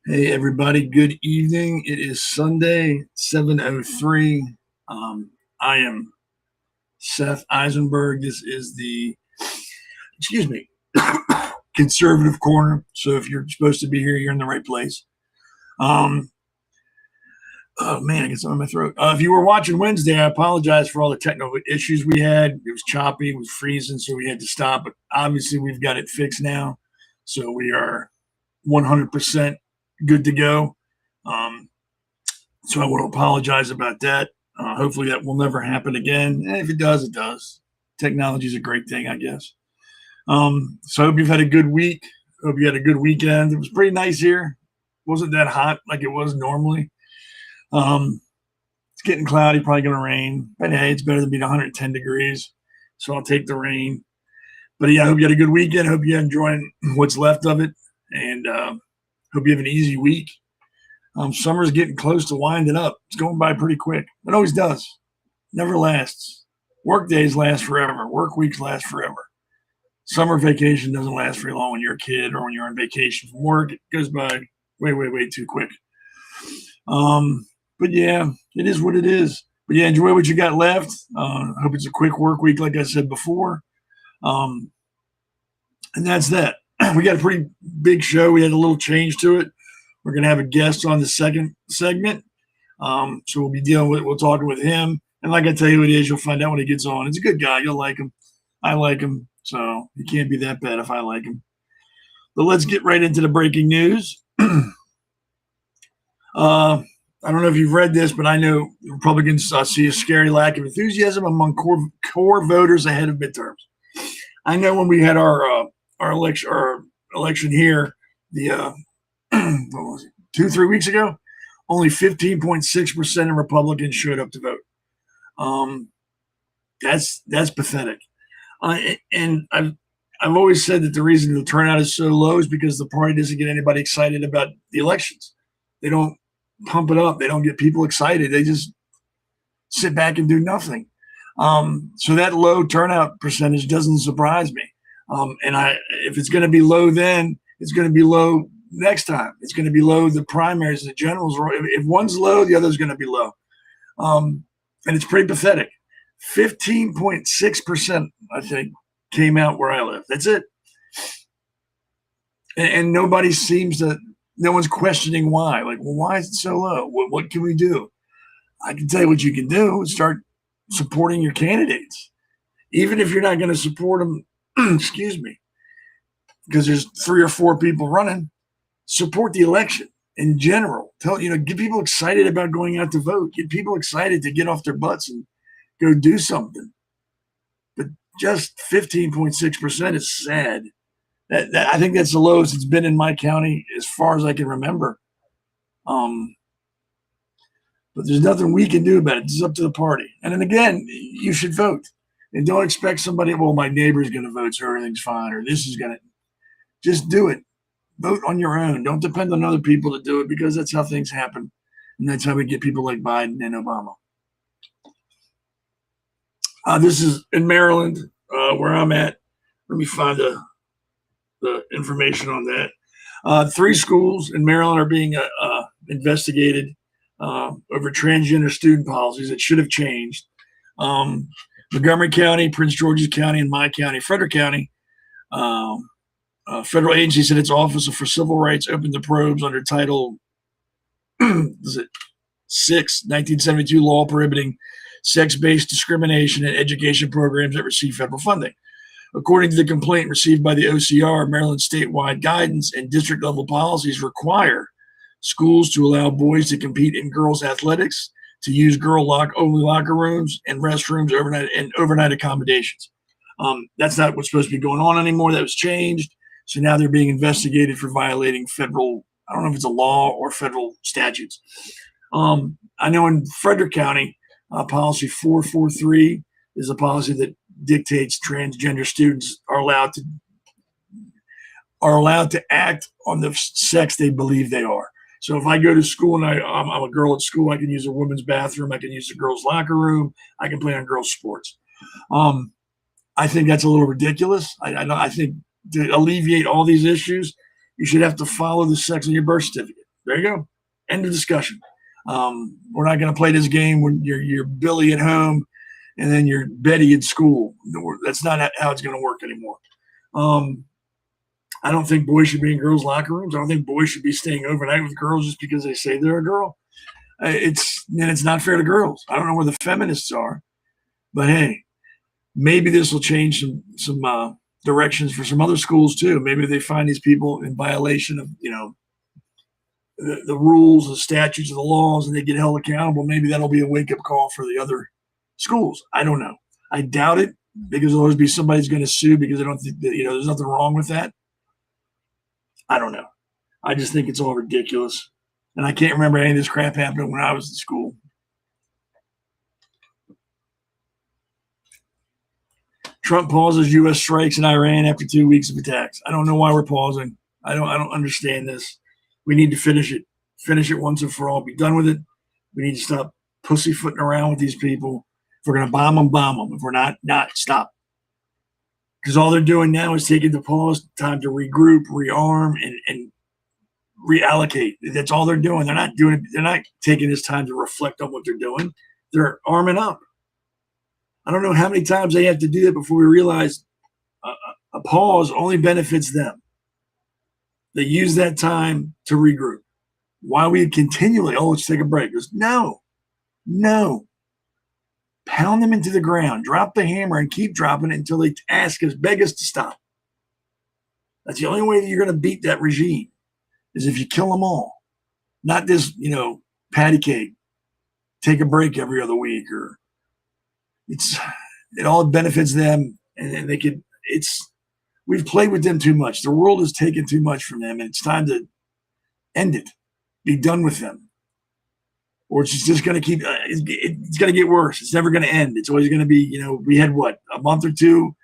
Hey everybody, good evening. It is Sunday, 7:03. I am Seth Eisenberg. This is the excuse me, conservative corner. So if you're supposed to be here, you're in the right place. Um, oh man, I get something in my throat. If you were watching Wednesday, I apologize for all the technical issues we had. It was choppy, it was freezing, so we had to stop. But obviously, we've got it fixed now, so we are 100% good to go. Um, So I want to apologize about that. Hopefully that will never happen again. And if it does, it does. Technology is a great thing, I guess. So I hope you've had a good week. Hope you had a good weekend. It was pretty nice here. Wasn't that hot like it was normally. It's getting cloudy, probably going to rain. But hey, it's better than being 110 degrees. So I'll take the rain. But yeah, I hope you had a good weekend. Hope you're enjoying what's left of it. And hope you have an easy week. Summer's getting close to winding up. It's going by pretty quick. It always does. Never lasts. Work days last forever. Work weeks last forever. Summer vacation doesn't last very long when you're a kid or when you're on vacation from work. It goes by way too quick. But yeah, it is what it is. But yeah, enjoy what you got left. Hope it's a quick work week, like I said before. And that's that. We got a pretty big show. We had a little change to it. We're going to have a guest on the second segment. So we'll talking with him. And like I tell you who it is, you'll find out when he gets on. He's a good guy. You'll like him. I like him. So he can't be that bad if I like him. But let's get right into the breaking news. I don't know if you've read this, but I know Republicans see a scary lack of enthusiasm among core voters ahead of midterms. I know when we had our election here, the what was it, 2-3 weeks ago, only 15.6% of Republicans showed up to vote. That's pathetic. And I've always said that the reason the turnout is so low is because the party doesn't get anybody excited about the elections. They don't pump it up. They don't get people excited. They just sit back and do nothing. So that low turnout percentage doesn't surprise me. If it's going to be low, then it's going to be low next time. It's going to be low the primaries, the generals. If one's low, the other's going to be low. And it's pretty pathetic. 15.6%, I think, came out where I live. That's it. And nobody no one's questioning why. Like, well, why is it so low? What can we do? I can tell you what you can do. Start supporting your candidates. Even if you're not going to support them, excuse me, because there's 3 or 4 people running, support the election in general. Get people excited about going out to vote. Get people excited to get off their butts and go do something. But just 15.6% is sad. I think that's the lowest it's been in my county as far as I can remember. But there's nothing we can do about it. It's up to the party. And then again, you should vote. And don't expect somebody, well, my neighbor's going to vote, so everything's fine, or this is going to. Just do it. Vote on your own. Don't depend on other people to do it, because that's how things happen. And that's how we get people like Biden and Obama. This is in Maryland, where I'm at. Let me find the information on that. 3 schools in Maryland are being investigated over transgender student policies that should have changed. Montgomery County, Prince George's County, and my county, Frederick County. Federal agency said its Office for Civil Rights opened the probes under Title 6, 1972 law prohibiting sex-based discrimination in education programs that receive federal funding. According to the complaint received by the OCR, Maryland statewide guidance and district-level policies require schools to allow boys to compete in girls' athletics, to use girl-only locker rooms and restrooms overnight accommodations. That's not what's supposed to be going on anymore. That was changed. So now they're being investigated for violating federal, I don't know if it's a law or federal statutes. I know in Frederick County, policy 443 is a policy that dictates transgender students are allowed to act on the sex they believe they are. So if I go to school and I'm a girl at school, I can use a women's bathroom, I can use the girls' locker room, I can play on girls' sports. I think that's a little ridiculous. I think to alleviate all these issues, you should have to follow the sex on your birth certificate. There you go. End of discussion. We're not going to play this game when you're Billy at home and then you're Betty at school. That's not how it's going to work anymore. I don't think boys should be in girls' locker rooms. I don't think boys should be staying overnight with girls just because they say they're a girl. It's not fair to girls. I don't know where the feminists are, but hey, maybe this will change some directions for some other schools too. Maybe they find these people in violation of the rules, the statutes, of the laws, and they get held accountable. Maybe that'll be a wake up call for the other schools. I don't know. I doubt it because there'll always be somebody's going to sue because they don't think that there's nothing wrong with that. I don't know. I just think it's all ridiculous. And I can't remember any of this crap happening when I was in school. Trump pauses U.S. strikes in Iran after 2 weeks of attacks. I don't know why we're pausing. I don't understand this. We need to finish it. Finish it once and for all. Be done with it. We need to stop pussyfooting around with these people. If we're going to bomb them, bomb them. If we're not, stop. Because all they're doing now is taking the pause time to regroup, rearm, and reallocate. That's all they're doing. They're not doing it. They're not taking this time to reflect on what they're doing. They're arming up. I don't know how many times they have to do that before we realize a pause only benefits them. They use that time to regroup. Why we continually, let's take a break. Goes, no. Pound them into the ground. Drop the hammer and keep dropping it until they beg us to stop. That's the only way that you're going to beat that regime is if you kill them all. Not this, patty cake. Take a break every other week or it all benefits them and they could we've played with them too much. The world has taken too much from them and it's time to end it. Be done with them. Or it's just going to keep, it's going to get worse. It's never going to end. It's always going to be, we had a month or two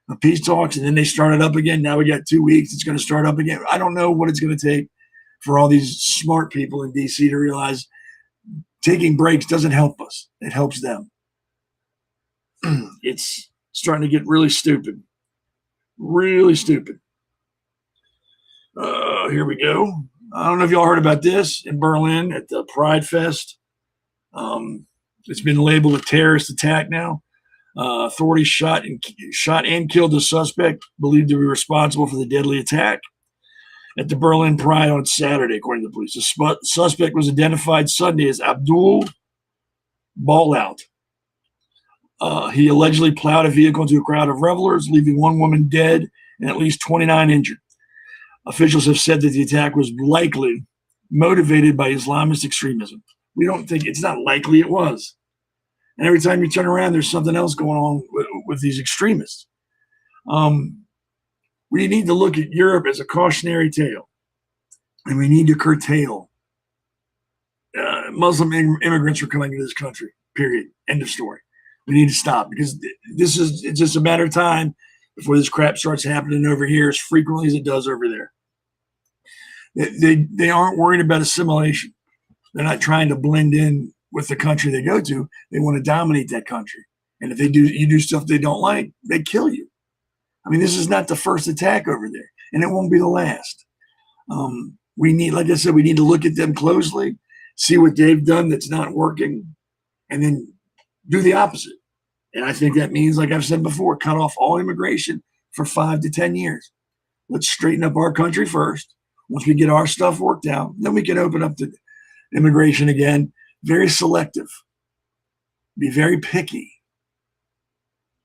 of peace talks and then they started up again. Now we got 2 weeks. It's going to start up again. I don't know what it's going to take for all these smart people in DC to realize taking breaks doesn't help us. It helps them. It's starting to get really stupid. Really stupid. Here we go. I don't know if y'all heard about this in Berlin at the Pride Fest. It's been labeled a terrorist attack now. Authorities shot and killed a suspect believed to be responsible for the deadly attack at the Berlin Pride on Saturday, according to the police. The suspect was identified Sunday as Abdul Ballout. He allegedly plowed a vehicle into a crowd of revelers, leaving one woman dead and at least 29 injured. Officials have said that the attack was likely motivated by Islamist extremism. We don't think it's not likely it was. And every time you turn around, there's something else going on with these extremists. We need to look at Europe as a cautionary tale, and we need to curtail Muslim immigrants from coming to this country, period. End of story. We need to stop because it's just a matter of time before this crap starts happening over here as frequently as it does over there. They aren't worried about assimilation. They're not trying to blend in with the country they go to. They want to dominate that country. And if you do stuff they don't like, they kill you. I mean, this is not the first attack over there, and it won't be the last. Like I said, we need to look at them closely, see what they've done that's not working, and then do the opposite. And I think that means, like I've said before, cut off all immigration for 5 to 10 years. Let's straighten up our country first. Once we get our stuff worked out, then we can open up the immigration again. Very selective. Be very picky.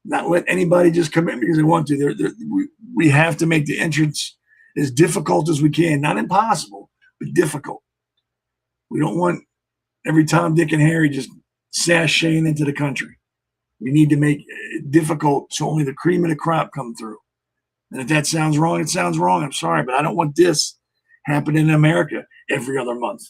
Not let anybody just come in because they want to. We have to make the entrance as difficult as we can. Not impossible, but difficult. We don't want every Tom, Dick, and Harry just sashaying into the country. We need to make it difficult so only the cream of the crop come through. And if that sounds wrong, it sounds wrong. I'm sorry, but I don't want this happening in America every other month.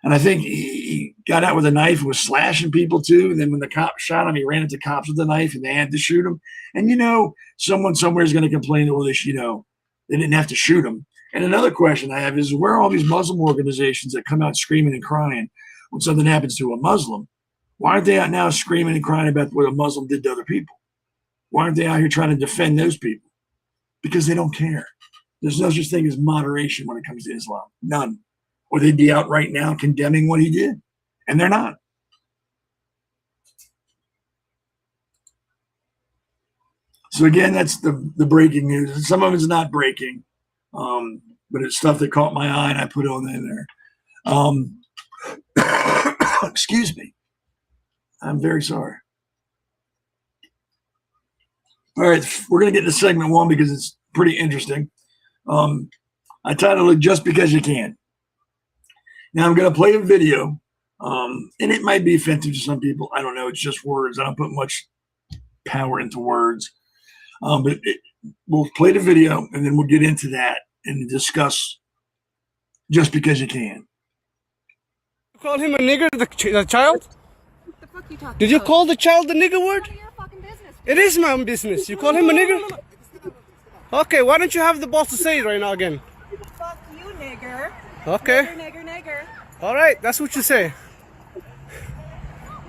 And I think he got out with a knife and was slashing people too. And then when the cop shot him, he ran into cops with a knife and they had to shoot him. And someone somewhere is going to complain that, they didn't have to shoot him. And another question I have is, where are all these Muslim organizations that come out screaming and crying when something happens to a Muslim? Why aren't they out now screaming and crying about what a Muslim did to other people? Why aren't they out here trying to defend those people? Because they don't care. There's no such thing as moderation when it comes to Islam. None. or they'd be out right now condemning what he did, and they're not. So again, that's the breaking news. And some of it's not breaking, but it's stuff that caught my eye and I put it on in there. Excuse me. I'm very sorry. All right, we're going to get to segment 1 because it's pretty interesting. I titled it "Just Because You Can." Now I'm going to play a video, and it might be offensive to some people. I don't know. It's just words. I don't put much power into words. But we'll play the video, and then we'll get into that and discuss just because you can. You call him a nigger, the child? What the fuck you talking Did you about? call the child the nigger word? None of your fucking business. It is my own business. You call him a nigger? Okay, why don't you have the balls to say it right now again? Fuck you, nigger. Okay. Nigger. Alright, that's what you say. You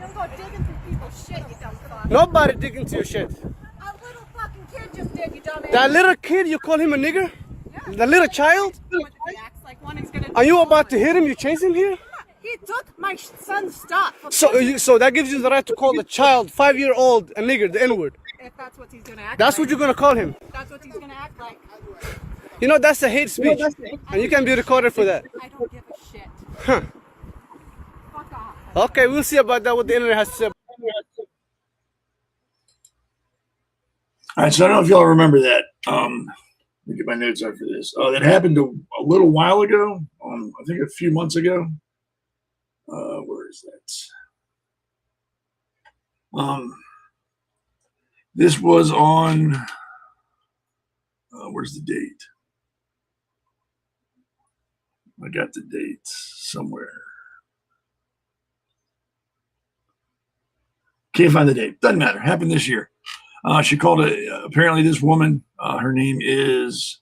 don't go digging through people's shit, you dumb fuck. Nobody dig into your shit. A little fucking kid just did, you dumbass. That little kid, you call him a nigger? Yeah. The little child? He acts like one is gonna Are you about to hit him? You chase him here? He took my son's stuff. So that gives you the right to call the child, 5-year-old, a nigger, the N-word. If that's what he's gonna act That's like. what you're gonna call him. That's what he's gonna act like. You know, that's a hate speech. And you can be recorded for that. I don't give a shit. Huh. Fuck off. Okay, we'll see about that, what the internet has to say. All right, so I don't know if y'all remember that. Let me get my notes out for this. That happened a little while ago. I think a few months ago. Where is that? This was on. Where's the date? I got the date somewhere. Can't find the date. Doesn't matter. Happened this year. She called it. Apparently, this woman. Her name is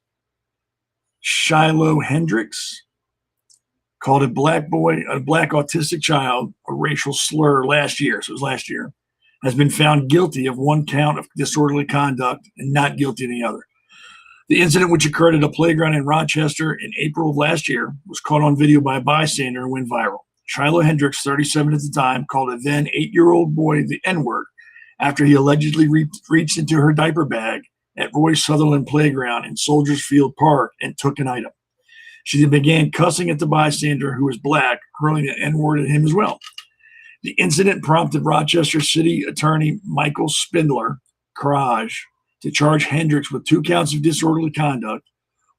Shiloh Hendricks. Called a black autistic child a racial slur last year. So it was last year. Has been found guilty of 1 count of disorderly conduct and not guilty of the other. The incident, which occurred at a playground in Rochester in April of last year, was caught on video by a bystander and went viral. Shiloh Hendricks, 37 at the time, called a then 8-year-old boy the N-word after he allegedly reached into her diaper bag at Roy Sutherland Playground in Soldiers Field Park and took an item. She then began cussing at the bystander, who was black, hurling an N-word at him as well. The incident prompted Rochester City Attorney Michael Spindler, Courage, to charge Hendricks with 2 counts of disorderly conduct,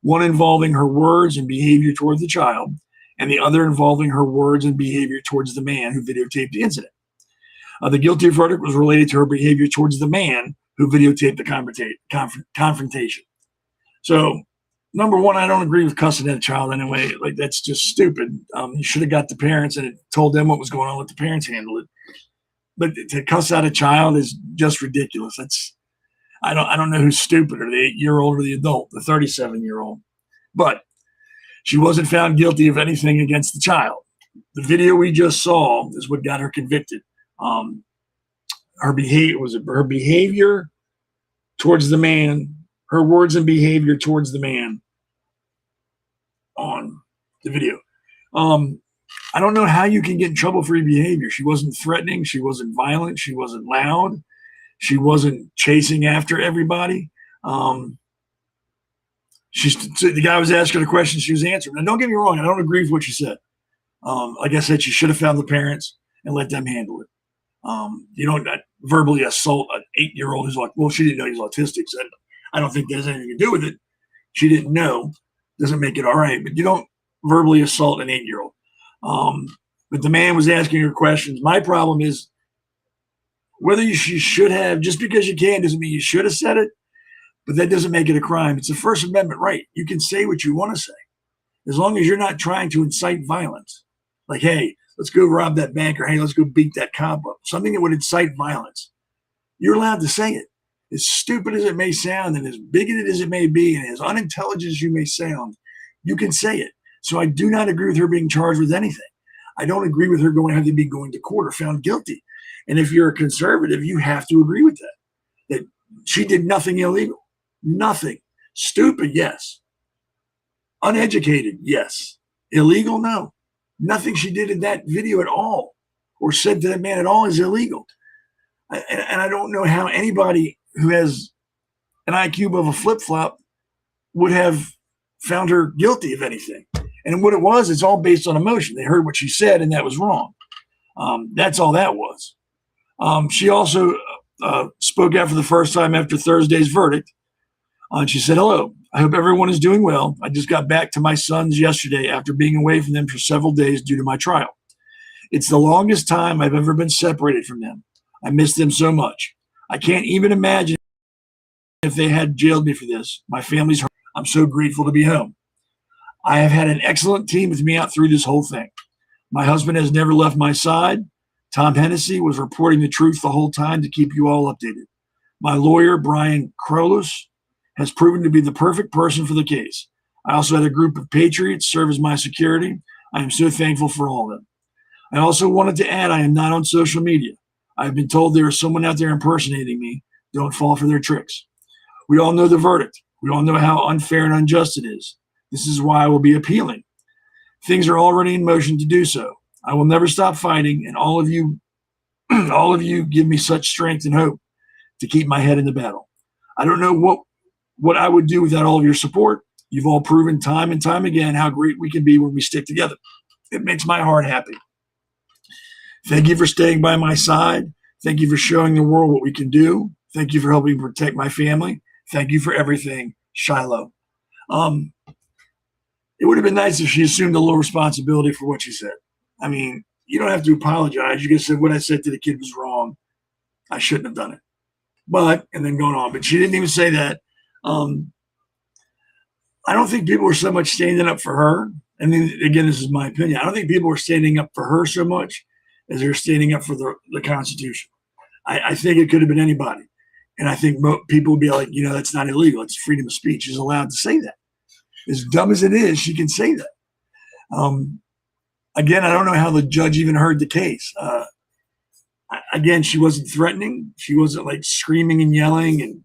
one involving her words and behavior towards the child, and the other involving her words and behavior towards the man who videotaped the incident. The guilty verdict was related to her behavior towards the man who videotaped the confrontation. So, number one, I don't agree with cussing at a child anyway. Like, that's just stupid. You should have got the parents and told them what was going on, let the parents handle it. But to cuss out a child is just ridiculous. I don't know who's stupider, the 8-year-old or the adult, the 37-year-old. But she wasn't found guilty of anything against the child. The video we just saw is what got her convicted. Her behavior towards the man, her words and behavior towards the man on the video. I don't know how you can get in trouble for your behavior. She wasn't threatening. She wasn't violent. She wasn't loud. She wasn't chasing after everybody. The guy was asking a question. She was answering. Now, don't get me wrong. I don't agree with what she said. Like I said, she should have found the parents and let them handle it. You don't verbally assault an 8-year-old who's like, well, she didn't know he's autistic. So I don't think that has anything to do with it. She didn't know. Doesn't make it all right. But you don't verbally assault an 8-year-old. But the man was asking her questions. My problem is whether she should have, just because you can doesn't mean you should have said it, but that doesn't make it a crime. It's a First Amendment right. You can say what you want to say as long as you're not trying to incite violence. Like, hey, let's go rob that bank, or hey, let's go beat that cop up. Something that would incite violence. You're allowed to say it. As stupid as it may sound and as bigoted as it may be and as unintelligent as you may sound, you can say it. So I do not agree with her being charged with anything. I don't agree with her having to be going to court or found guilty. And if you're a conservative, you have to agree with that. That she did nothing illegal. Nothing. Stupid, yes. Uneducated, yes. illegal? No. Nothing she did in that video at all or said to that man at all is illegal. And I don't know how anybody who has an IQ of a flip-flop would have found her guilty of anything. And what it was, it's all based on emotion. They heard what she said, and that was wrong. That's all that was. She also spoke out for the first time after Thursday's verdict. She said, "Hello, I hope everyone is doing well. I just got back to my sons yesterday after being away from them for several days due to my trial. It's the longest time I've ever been separated from them. I miss them so much. I can't even imagine if they had jailed me for this. My family's hurt. I'm so grateful to be home. I have had an excellent team with me out through this whole thing. My husband has never left my side. Tom Hennessy was reporting the truth the whole time to keep you all updated. My lawyer, Brian Krolos, has proven to be the perfect person for the case. I also had a group of patriots serve as my security. I am so thankful for all of them. I also wanted to add I am not on social media. I have been told there is someone out there impersonating me. Don't fall for their tricks. We all know the verdict. We all know how unfair and unjust it is. This is why I will be appealing. Things are already in motion to do so. I will never stop fighting, and all of you give me such strength and hope to keep my head in the battle. I don't know what I would do without all of your support. You've all proven time and time again how great we can be when we stick together. It makes my heart happy. Thank you for staying by my side. Thank you for showing the world what we can do. Thank you for helping protect my family. Thank you for everything, Shiloh." It would have been nice if she assumed a little responsibility for what she said. I mean, you don't have to apologize. You just said what I said to the kid was wrong. I shouldn't have done it. And then going on. But she didn't even say that. I don't think people were so much standing up for her. And then again, this is my opinion. I don't think people were standing up for her so much as they're standing up for the Constitution. I think it could have been anybody. And I think people would be like, that's not illegal. It's freedom of speech. She's allowed to say that. As dumb as it is, she can say that. Again, I don't know how the judge even heard the case. Again, she wasn't threatening. She wasn't like screaming and yelling and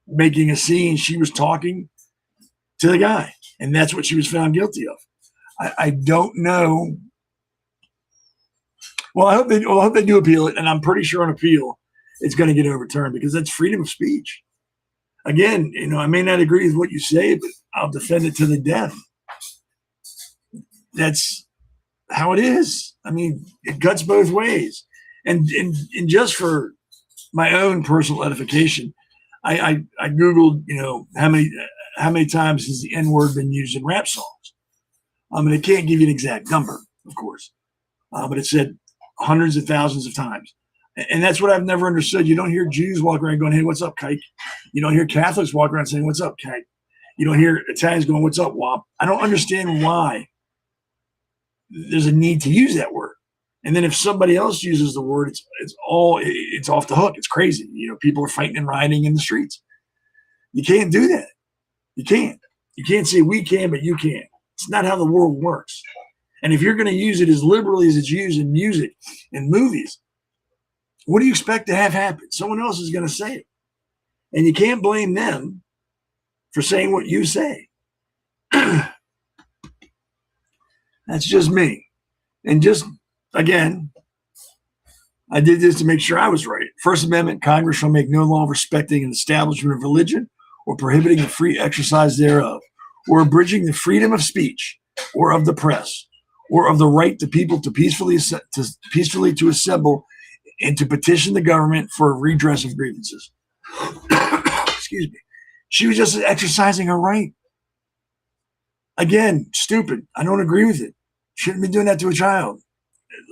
making a scene. She was talking to the guy, and that's what she was found guilty of. I don't know. Well, I hope they do appeal it, and I'm pretty sure on appeal it's going to get overturned because that's freedom of speech. Again, I may not agree with what you say, but I'll defend it to the death. That's how it is. I mean, it cuts both ways. And just for my own personal edification, I Googled, how many times has the N-word been used in rap songs? And it can't give you an exact number, of course, but it said hundreds of thousands of times. And that's what I've never understood. You don't hear Jews walk around going, "Hey, what's up, kike?" You don't hear Catholics walk around saying, "What's up, kike?" You don't hear Italians going, "What's up, wop?" I don't understand why there's a need to use that word. And then if somebody else uses the word, it's off the hook. It's crazy. People are fighting and rioting in the streets. You can't do that. You can't. You can't say we can, but you can't. It's not how the world works. And if you're going to use it as liberally as it's used in music and movies, what do you expect to have happen? Someone else is going to say it. And you can't blame them for saying what you say. That's just me. And just, again, I did this to make sure I was right. First Amendment, Congress shall make no law respecting an establishment of religion or prohibiting the free exercise thereof, or abridging the freedom of speech or of the press, or of the right to people to peacefully to assemble and to petition the government for redress of grievances. Excuse me. She was just exercising her right. Again, stupid. I don't agree with it. Shouldn't be doing that to a child.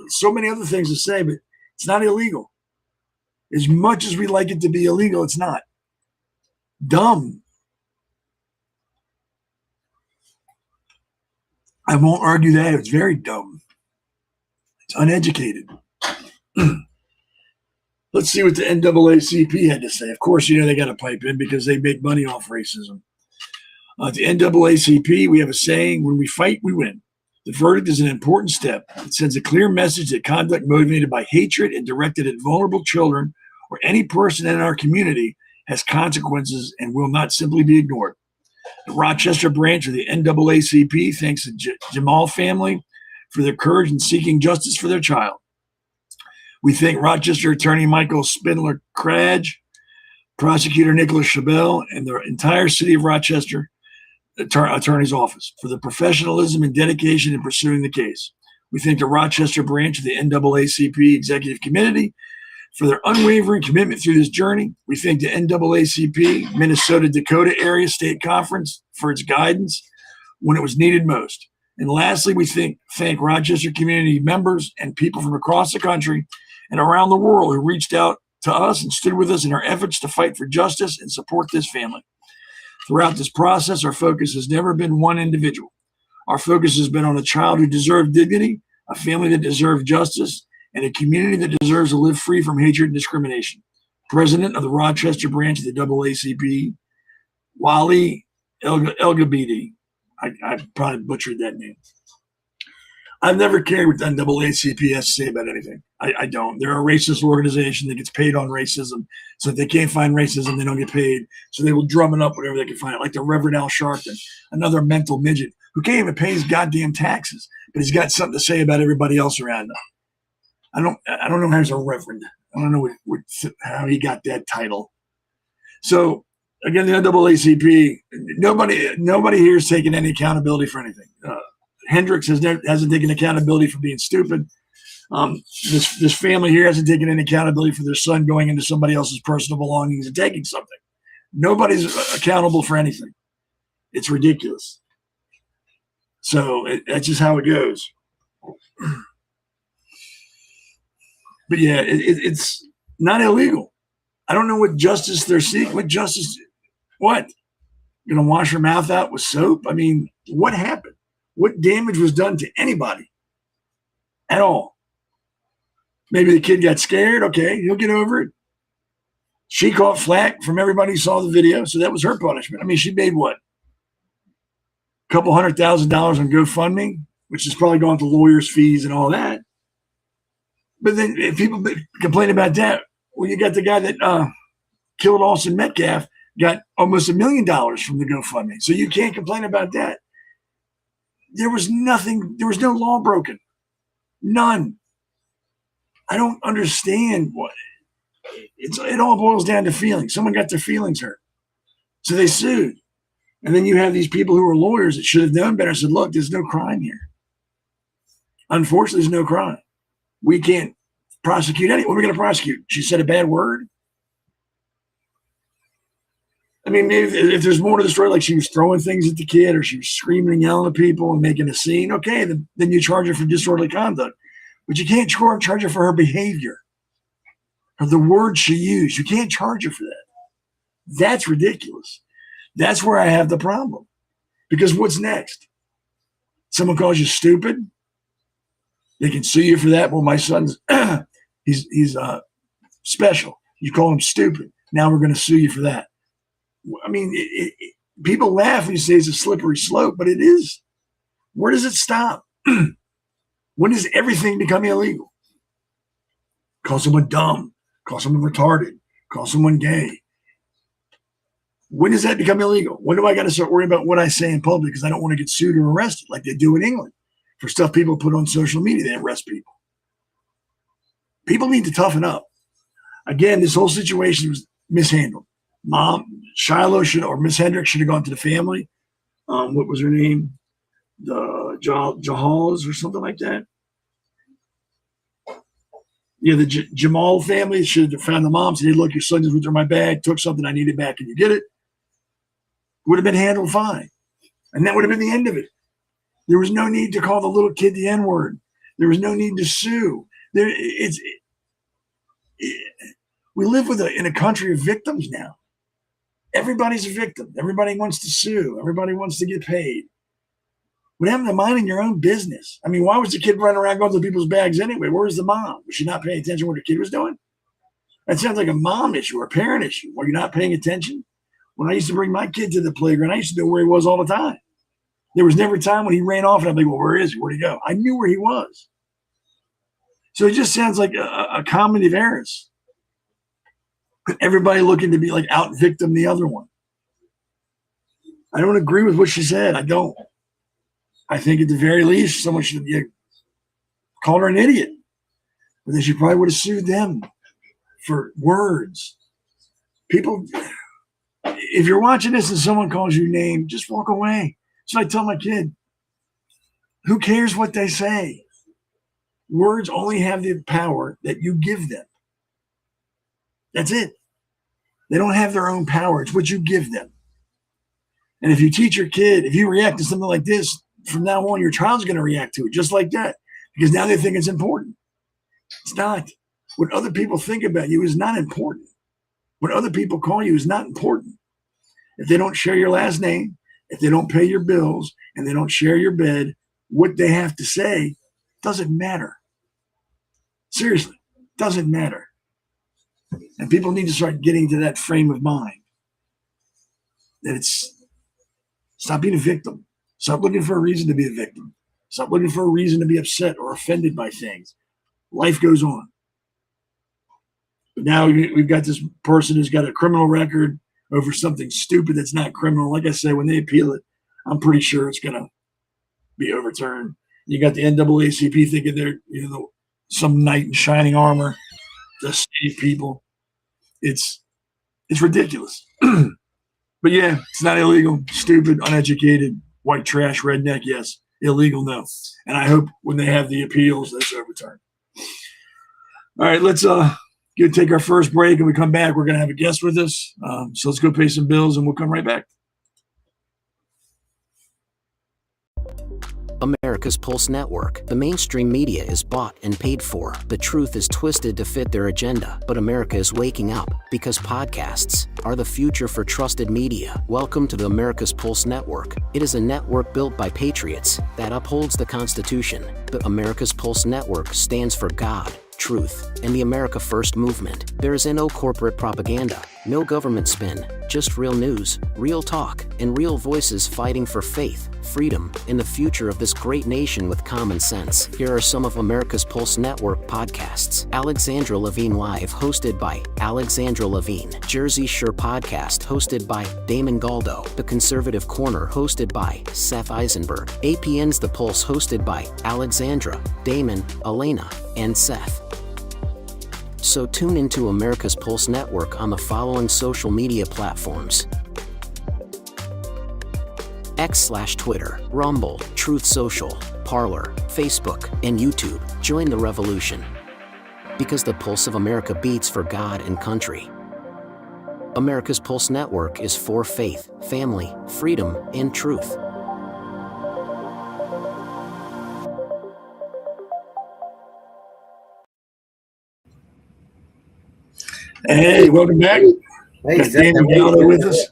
So many other things to say, but it's not illegal. As much as we like it to be illegal, it's not. Dumb. I won't argue that. It's very dumb. It's uneducated. Let's see what the NAACP had to say. Of course, they got to pipe in because they make money off racism. At the NAACP, we have a saying, when we fight, we win. The verdict is an important step. It sends a clear message that conduct motivated by hatred and directed at vulnerable children or any person in our community has consequences and will not simply be ignored. The Rochester branch of the NAACP thanks the Jamal family for their courage in seeking justice for their child. We thank Rochester attorney Michael Spindler Cradge, prosecutor Nicholas Chabelle, and the entire city of Rochester attorney's office for their professionalism and dedication in pursuing the case. We thank the Rochester branch of the NAACP Executive Committee for their unwavering commitment through this journey. We thank the NAACP Minnesota-Dakota Area State Conference for its guidance when it was needed most. And lastly, we thank Rochester community members and people from across the country and around the world who reached out to us and stood with us in our efforts to fight for justice and support this family. Throughout this process, our focus has never been one individual. Our focus has been on a child who deserved dignity, a family that deserved justice, and a community that deserves to live free from hatred and discrimination. President of the Rochester branch of the NAACP, Wally Elgabidi. I probably butchered that name. I've never cared what the NAACP has to say about anything. I don't. They're a racist organization that gets paid on racism. So if they can't find racism, they don't get paid. So they will drum it up whenever they can find it. Like the Reverend Al Sharpton, another mental midget who can't even pay his goddamn taxes, but he's got something to say about everybody else around him. I don't know how he's a reverend. I don't know how he got that title. So again, the NAACP, nobody here is taking any accountability for anything. Hendricks hasn't taken accountability for being stupid. This family here hasn't taken any accountability for their son going into somebody else's personal belongings and taking something. Nobody's accountable for anything. It's ridiculous. So that's just how it goes. But yeah, it's not illegal. I don't know what justice they're seeking. What justice? What? Gonna wash her mouth out with soap? I mean, what happened? What damage was done to anybody at all? Maybe the kid got scared. Okay, he'll get over it. She caught flack from everybody who saw the video, so that was her punishment. I mean, she made what? A couple $100,000 on GoFundMe, which is probably going to lawyers' fees and all that. But then if people complain about that, well, you got the guy that killed Austin Metcalf, got almost $1 million from the GoFundMe. So you can't complain about that. There was nothing, there was no law broken. None. I don't understand what it all boils down to feelings. Someone got their feelings hurt. So they sued. And then you have these people who are lawyers that should have known better and said, look, there's no crime here. Unfortunately, there's no crime. We can't prosecute anyone. What are we going to prosecute? She said a bad word? I mean, maybe if there's more to the story, like she was throwing things at the kid or she was screaming and yelling at people and making a scene, okay, then you charge her for disorderly conduct. But you can't charge her for her behavior or the words she used. You can't charge her for that. That's ridiculous. That's where I have the problem. Because what's next? Someone calls you stupid? They can sue you for that. Well, my son's, he's special. You call him stupid. Now we're going to sue you for that. I mean, people laugh when you say it's a slippery slope, but it is. Where does it stop? When does everything become illegal? Call someone dumb. Call someone retarded. Call someone gay. When does that become illegal? When do I got to start worrying about what I say in public because I don't want to get sued or arrested like they do in England for stuff people put on social media? They arrest people. People need to toughen up. Again, this whole situation was mishandled. Mom, Shiloh should, or Miss Hendricks should have gone to the family. What was her name? The Jahals or something like that. Yeah, the Jamal family should have found the mom, said, hey, look, your son just went through my bag, took something I needed back. Can you get it? Would have been handled fine. And that would have been the end of it. There was no need to call the little kid the N-word. There was no need to sue. We live in a country of victims now. Everybody's a victim. Everybody wants to sue. Everybody wants to get paid. What happened to minding your own business? I mean, why was the kid running around going through people's bags anyway? Where was the mom? Was she not paying attention to what her kid was doing? That sounds like a mom issue or a parent issue. Were you not paying attention? When I used to bring my kid to the playground, I used to know where he was all the time. There was never a time when he ran off and I'd be like, well, where is he? Where'd he go? I knew where he was. So it just sounds like a comedy of errors. Everybody looking to be like out victim the other one. I don't agree with what she said. I don't. I think at the very least, someone should call her an idiot. But then she probably would have sued them for words. People, if you're watching this and someone calls you a name, just walk away. So I tell my kid, who cares what they say? Words only have the power that you give them. That's it. They don't have their own power. It's what you give them. And if you teach your kid, if you react to something like this, from now on, your child's going to react to it just like that, because now they think it's important. It's not. What other people think about you is not important. What other people call you is not important. If they don't share your last name, if they don't pay your bills, and they don't share your bed, what they have to say doesn't matter. Seriously, doesn't matter. And people need to start getting to that frame of mind. That stop being a victim. Stop looking for a reason to be a victim. Stop looking for a reason to be upset or offended by things. Life goes on. But now we've got this person who's got a criminal record over something stupid that's not criminal. Like I said, when they appeal it, I'm pretty sure it's going to be overturned. You got the NAACP thinking they're some knight in shining armor to save people. It's ridiculous. But yeah, it's not illegal. Stupid, uneducated, white trash, redneck, yes. Illegal, no. And I hope when they have the appeals, that's overturned. All right, let's go take our first break, and we come back. We're going to have a guest with us. So let's go pay some bills, and we'll come right back. America's Pulse Network. The mainstream media is bought and paid for. The truth is twisted to fit their agenda. But America is waking up because podcasts are the future for trusted media. Welcome to the America's Pulse Network. It is a network built by patriots that upholds the Constitution. The America's Pulse Network stands for God, truth, and the America First movement. There is no corporate propaganda, no government spin, just real news, real talk, and real voices fighting for faith, freedom, and the future of this great nation with common sense. Here are some of America's Pulse Network podcasts. Alexandra Levine Live, hosted by Alexandra Levine. Jersey Shore Podcast, hosted by Damon Galdo. The Conservative Corner, hosted by Seth Eisenberg. APN's The Pulse, hosted by Alexandra, Damon, Elena, and Seth. So tune into America's Pulse Network on the following social media platforms: X/Twitter, Rumble, Truth Social, Parler, Facebook, and YouTube. Join the revolution. Because the pulse of America beats for God and country. America's Pulse Network is for faith, family, freedom, and truth. Hey, welcome back. Hey, Got Seth, Damon Galdo with us.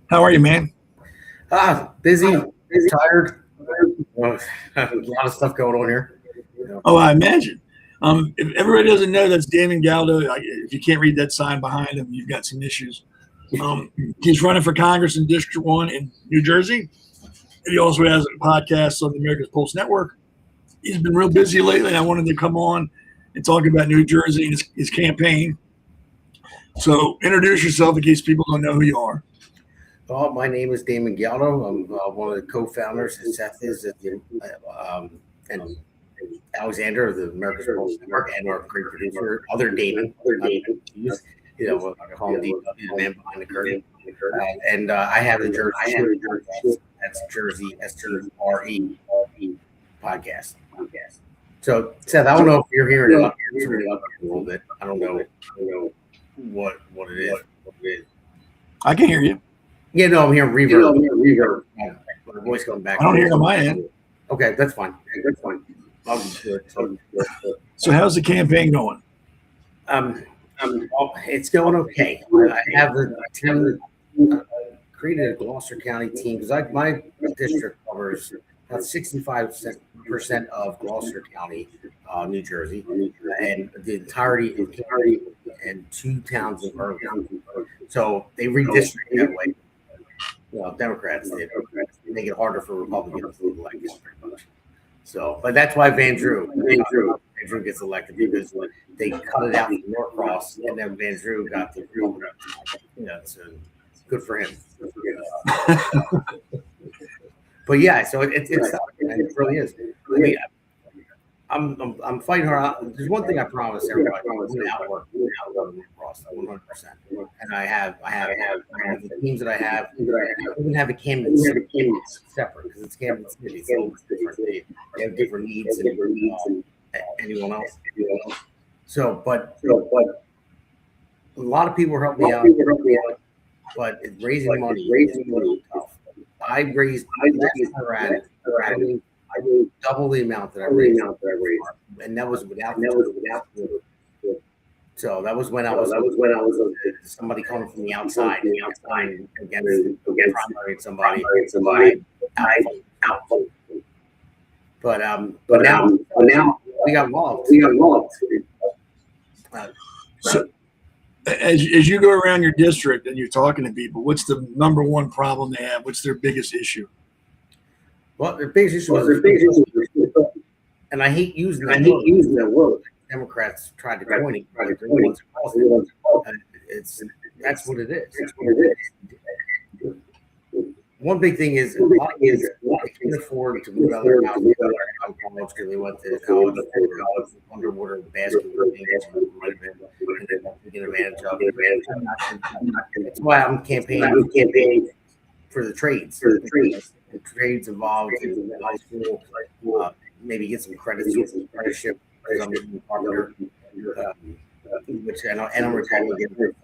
How are you, man? Busy, tired. A lot of stuff going on here. Oh, I imagine. If everybody doesn't know, that's Damon Galdo. If you can't read that sign behind him, you've got some issues. He's running for Congress in District 1 in New Jersey. And he also has a podcast on the America's Pulse Network. He's been real busy lately, and I wanted to come on and talk about New Jersey and his campaign. So introduce yourself in case people don't know who you are. Well, my name is Damon Galdo. I'm one of the co-founders, and Seth is and Alexander of the America's Pulse Network, and our great producer, other Damon. I call him the man behind the curtain. And I have the Jersey. That's Jersey SRE podcast. So, Seth, I don't know if you're hearing it up here a little bit. I don't know what it is. I can hear you. Yeah, no, I'm hearing reverb. My voice going back. I don't hear it on my end. Okay, that's fine. So how's the campaign going? Well, it's going okay. I have created a Gloucester County team because my district covers about 65% of Gloucester County, New Jersey, and the entirety of Cary and 2 towns in Bergen. So they redistrict that way. Democrats did. Make it harder for Republicans to elect, pretty much. So, but that's why Van Drew gets elected, because they cut it out from Norcross, and then Van Drew got the Good for him. But yeah, so it's tough, and it really is. I mean, I'm fighting hard. There's one thing I promise everybody: I'm going to outwork Ross 100%. And I have the teams that I have. I even have the candidates separate because it's Kansas City, so it's different. They have different needs and anyone else. So, but a lot of people help me out. But raising money is tough. I raised double the amount that I raised, and that was without. So that was when I was somebody coming from the outside against somebody. But now we got involved. So, as you go around your district and you're talking to people, what's the number one problem they have? What's their biggest issue? Well, their biggest issue was, and I hate using that word. Democrats tried to coin it. That's what it is. One big thing is a lot of kids they can't afford to move out of their house because they went to college, underwater basketball games, and they want to get advantage of it. That's why I'm campaigning for the trades. The trades involved in high school, maybe get some credits, some apprenticeship because I'm a partner, which I'm retired again.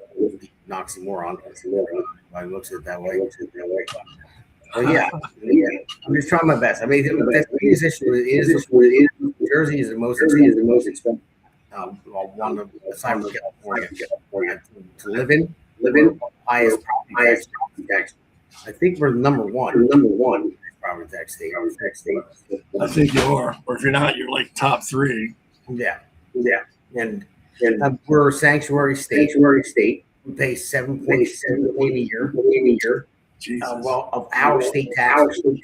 Oxymoron. I looks at it that way. But yeah, I'm just trying my best. I mean, the biggest issue is Jersey is the most expensive one aside from California to live in. Highest property tax. I think we're number one property tax state. I think you are, or if you're not, you're like top 3. Yeah, and we're a sanctuary state. We pay 7.7 million a year. Well, of our state taxes, we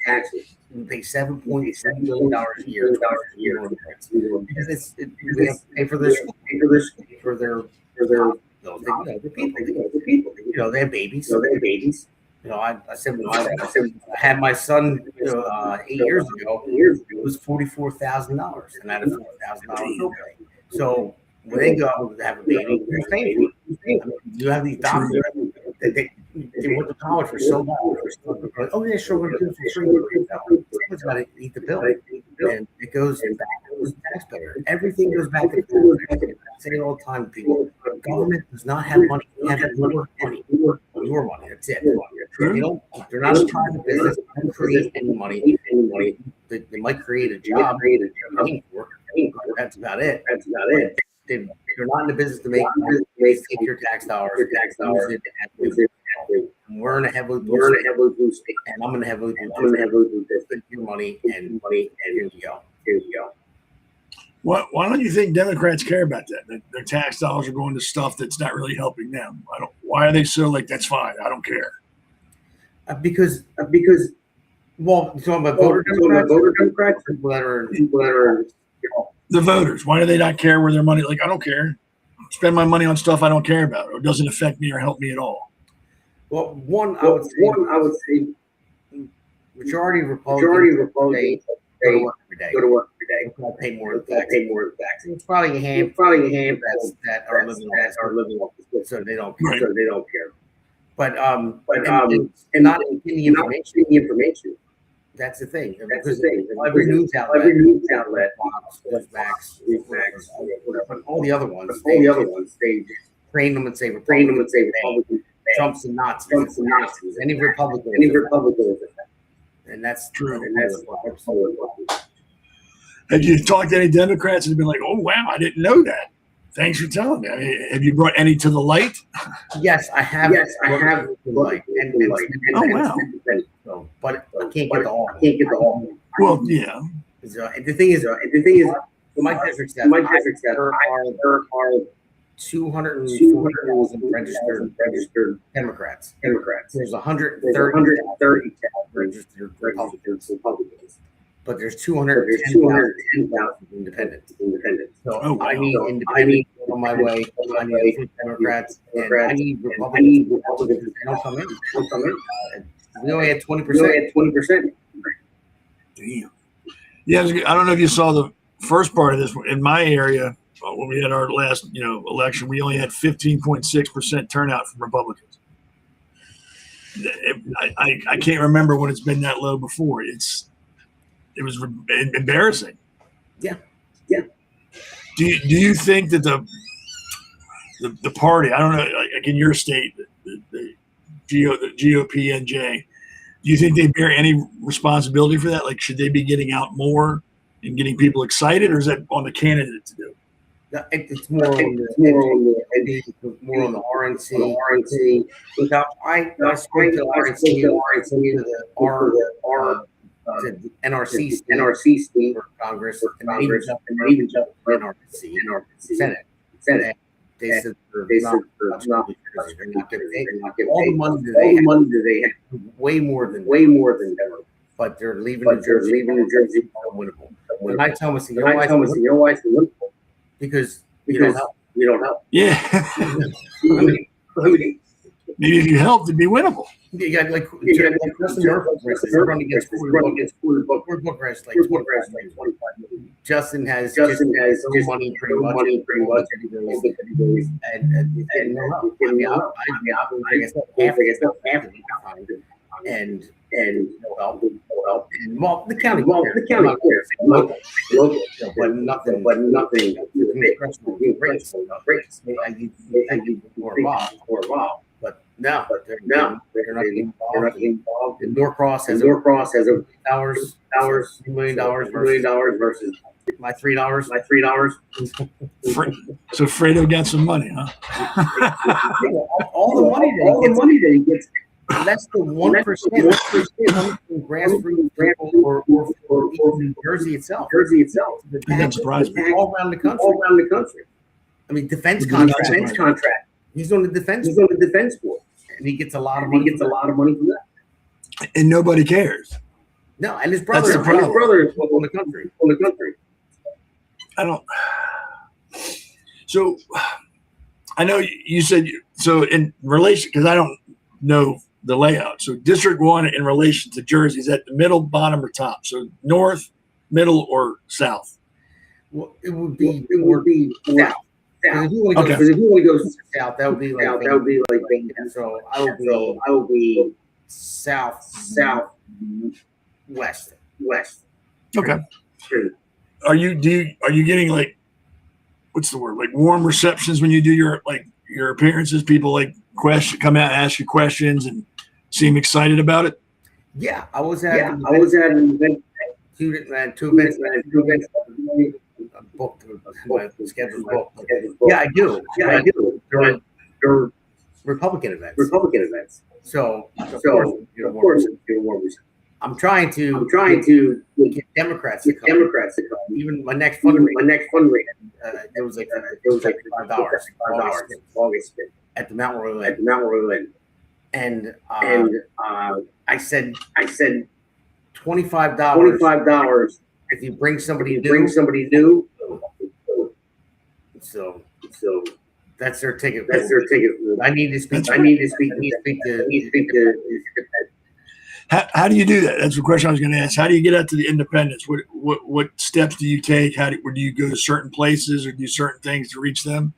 pay $7.7 million a year. Because we have to pay for their the people. You know, they have babies. You know, I said when I had my son 8 years ago, it was $44,000, and I had a $4,000 pay. So when they go out to have a baby, you're paying for it. You have these doctors that they went to college for so long. Oh yeah, sure, we're doing it for free. Someone's got to eat the bill, and it goes back to the taxpayer. Everything goes back to the taxpayer. I say it all the time to people: the government does not have money. They have your money. Your money. That's it. You know, they're not a private business. They don't create any money. They might create a job. That's about it. They're not in the business to make money. They take your tax dollars. We're in a heavily blue state, and I'm in a heavily blue state. Your money and here you go. Why don't you think Democrats care about that? Their tax dollars are going to stuff that's not really helping them. Why are they so like, that's fine, I don't care? Because well, you're talking about voter Democrats, people that are the voters. Why do they not care where their money? Like, I don't care. Spend my money on stuff I don't care about or doesn't affect me or help me at all. Well, I would say majority of Republicans go to work every day. Pay more of the tax. It's probably a handful that are living off the so they don't care. But and not in the information. That's the thing. Because every news outlet, Max, but all the other ones, they train them and say Republicans. Trump's and Nazis. Any Republican. And that's true. Have you talked to any Democrats and been like, oh, wow, I didn't know that? Thanks for telling me. I mean, have you brought any to the light? Yes, I have. To the light. Oh, wow. But I can't get the all. Well, yeah. The thing is, my district's got there are 240,000 registered Democrats. There's 130 registered Republicans. but there's 210,000 independents. So Oh, wow. I need independents on my way. I need Democrats, and I need Republicans. They don't come in. We only had 20%. Damn. Yeah, I don't know if you saw the first part of this. In my area, when we had our last, election, we only had 15.6% turnout from Republicans. I can't remember when it's been that low before. It was embarrassing. Yeah. Do you think that the party, I don't know, like in your state, the GOP NJ, do you think they bear any responsibility for that? Like, should they be getting out more and getting people excited, or is that on the candidate to do? It's more on the RNC. Without I spoke to RNC to NRC team for Congress, and even jumped NRC Senate. They said they're not all the money that they have, way more than ever. But they're leaving New Jersey unwinnable. And I tell them, you know why it's winnable? Because you don't help. Yeah. Maybe if you helped, it'd be winnable. Yeah, like Justin Murphy, they're running against Ford book race, like 25 million. Justin has money pretty much, and I guess half of it, and no help. And well, the county cares, local, but nothing. Rates. I need more involved. But no, they're not getting involved. And Norcross has $1 million versus my $3. So Fredo got some money, huh? all the money that he gets. That's the 1% from grassroots people or New Jersey itself. The That surprised me. all around the country. I mean, defense contract. He's on the defense force, and he gets a lot of money. For that, And nobody cares. no. And his brother, That's the problem. is on the country. I don't. So I know you said so in relation, because I don't know the layout. So District 1 in relation to Jersey, is that the middle, bottom, or top? So north, middle, or south? Well, it would be south. If you want to go south, that would be like Damon. So I will be south, west. Okay. Are you getting like, what's the word, like warm receptions when you do your appearances? People come out and ask you questions and seem excited about it? Yeah, I was at an event. Two events. Booked. My schedule's booked. Yeah, I do. They're Republican events. So of course, I'm trying to get Democrats to come. Even my next fundraiser, it was like $5 August at the Mount Royal Inn. And I said $25 if you bring somebody new. So that's their ticket. I need to speak. How do you do that? That's the question I was going to ask. How do you get out to the independents? What steps do you take? Do you go to certain places or do certain things to reach them?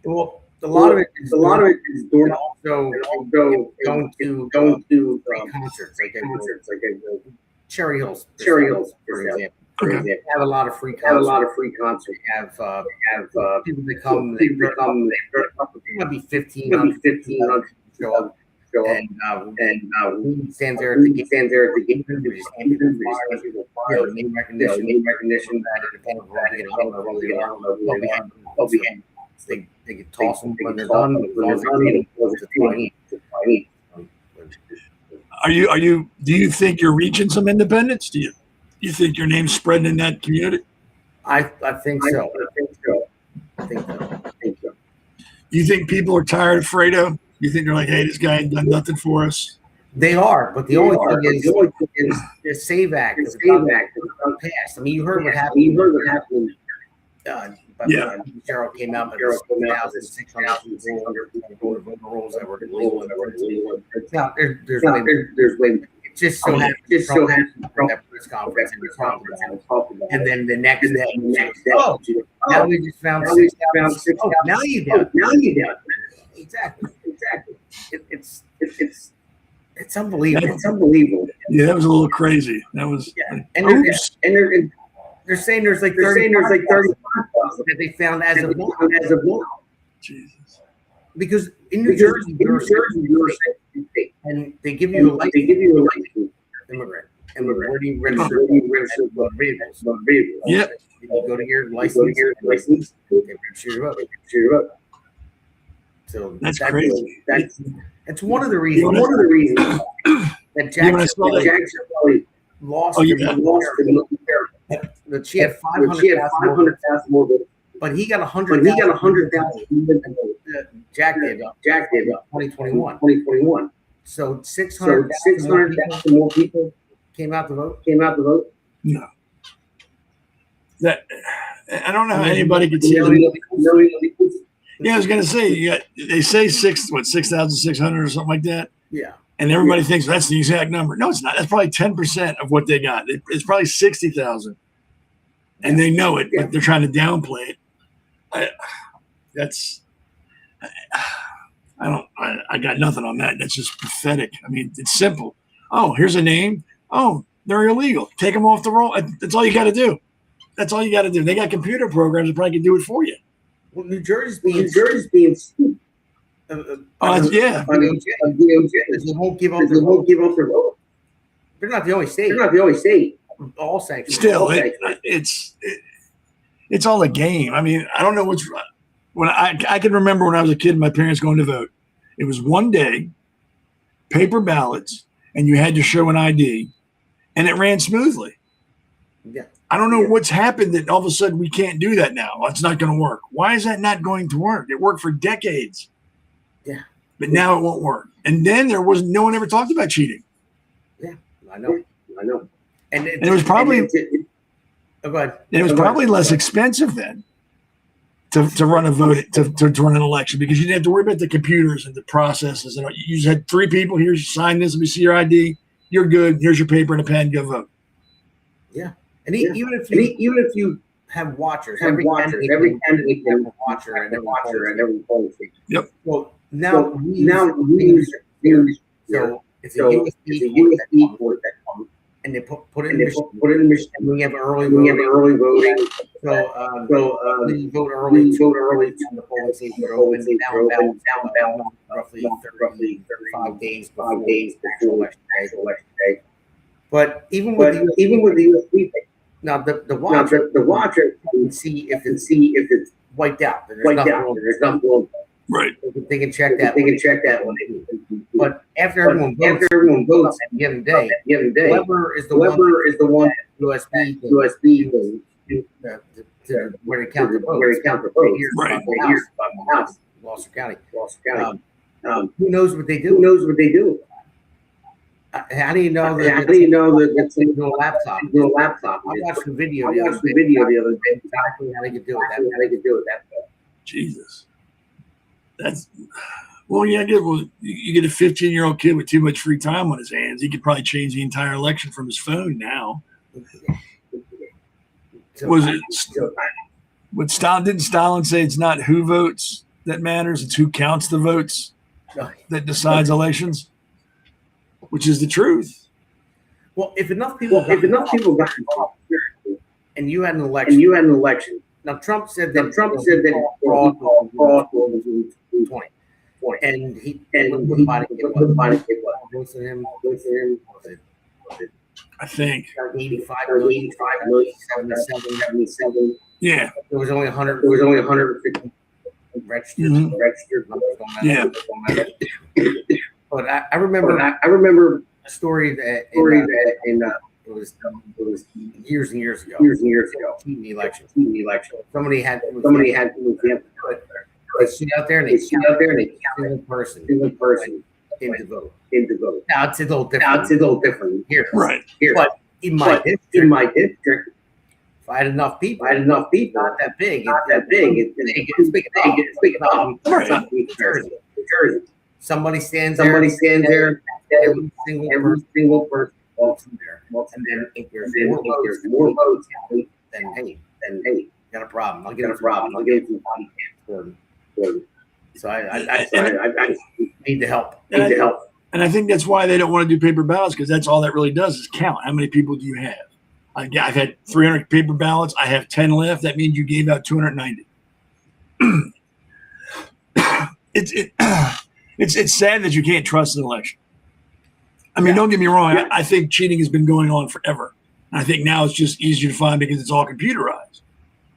Well, a lot of it is door. Also going to concerts, like Cherry Hills, for example. Okay. Have a lot of free concerts. Have people that come. It might be 1,500 show up. And stands there at the gate. We just hand people flyers, name recognition. They can toss them when they're done. Do you think you're reaching some independents? Do you think your name's spreading in that community? I think so. Do you think people are tired of Fredo? You think they're like, hey, this guy ain't done nothing for us? They are, but the only thing the Save Act is passed. I mean, you heard what happened. But Yeah. Gerald came out with 6,600 voter rolls that were illegal. Now, there's way. It just so happened that press conference and we talked about it. And then the next day, now we just found 6,000. Oh, now you got it. Exactly. It's unbelievable. Yeah, that was a little crazy. That was. Yeah. And they're saying there's like 35,000 that they found as of now. Jesus. Because in New Jersey, you're a state, and they give you a license. Immigrant. And where do you register? Motor vehicles. Yep. You go to your license. They register you up. So That's crazy. That's one of the reasons. That Jackson lost. Oh, yeah. That she had 500,000 more, but he got 100,000. Jack did 2021. So 600,000 more people came out to vote. No. That I don't know how anybody could see that. Yeah, I was gonna say they say 6,600 or something like that. Yeah. And everybody thinks that's the exact number. No, it's not. That's probably 10% of what they got. It's probably 60,000, and they know it, but they're trying to downplay it. I got nothing on that. That's just pathetic. I mean, it's simple. Oh, here's a name. Oh, they're illegal. Take them off the roll. That's all you got to do. They got computer programs that probably can do it for you. Well, New Jersey's being sued. Yeah. They won't give up their vote. They're not the only state. All sanctions. Still, it's all a game. I mean, I don't know when I can remember when I was a kid, my parents going to vote. It was one day, paper ballots, and you had to show an ID, and it ran smoothly. Yeah. I don't know what's happened that all of a sudden we can't do that now. It's not going to work. Why is that not going to work? It worked for decades. Yeah. But now it won't work. And then no one ever talked about cheating. Yeah, I know. And it was probably less expensive then to run a vote to run an election because you didn't have to worry about the computers and the processes. And you just had 3 people. Here, you sign this. Let me see your ID. You're good. Here's your paper and a pen. Go vote. Yeah. And even if you have watchers, every candidate can have a watcher and every polling station. Yep. Well, now we use so it's a USB port that comes, and they put it in the machine. And we have early voting. So we vote early. And the polling station are open down roughly 35 days before election day. But even with the USB. Now the watcher can see if it's wiped out. There's nothing wrong. Right. They can check that one. But after everyone votes at the given day, whoever is the one USB where they count the votes. Right. House, Gloucester County. Who knows what they do? How do you know that it's in a laptop? I watched the video the other day. Exactly how they could do it. Jesus. That's yeah. You get a 15-year-old kid with too much free time on his hands. He could probably change the entire election from his phone now. Didn't Stalin say it's not who votes that matters? It's who counts the votes that decides elections. Which is the truth. Well, if enough people got involved, and you had an election. Now Trump said that fraud was 20, and he votes for him. I think 85 million, 77. Yeah, there was only 150 registered. Yeah. But I remember a story that it was years and years ago. TV election. Somebody had to sit out there and they counted in person. in the vote. Now it's a little different here. Right. But in my district, if I had enough people, not that big, it's big enough. Right. New Jersey. Somebody stands there. Every single person walks in there. And then if there's more votes, then hey, got a problem. I'll get some body cams. So I need the help. And I think that's why they don't want to do paper ballots, because that's all that really does is count. How many people do you have? I've had 300 paper ballots. I have 10 left. That means you gave out 290. It's sad that you can't trust an election. I mean, don't get me wrong. I think cheating has been going on forever. And I think now it's just easier to find because it's all computerized.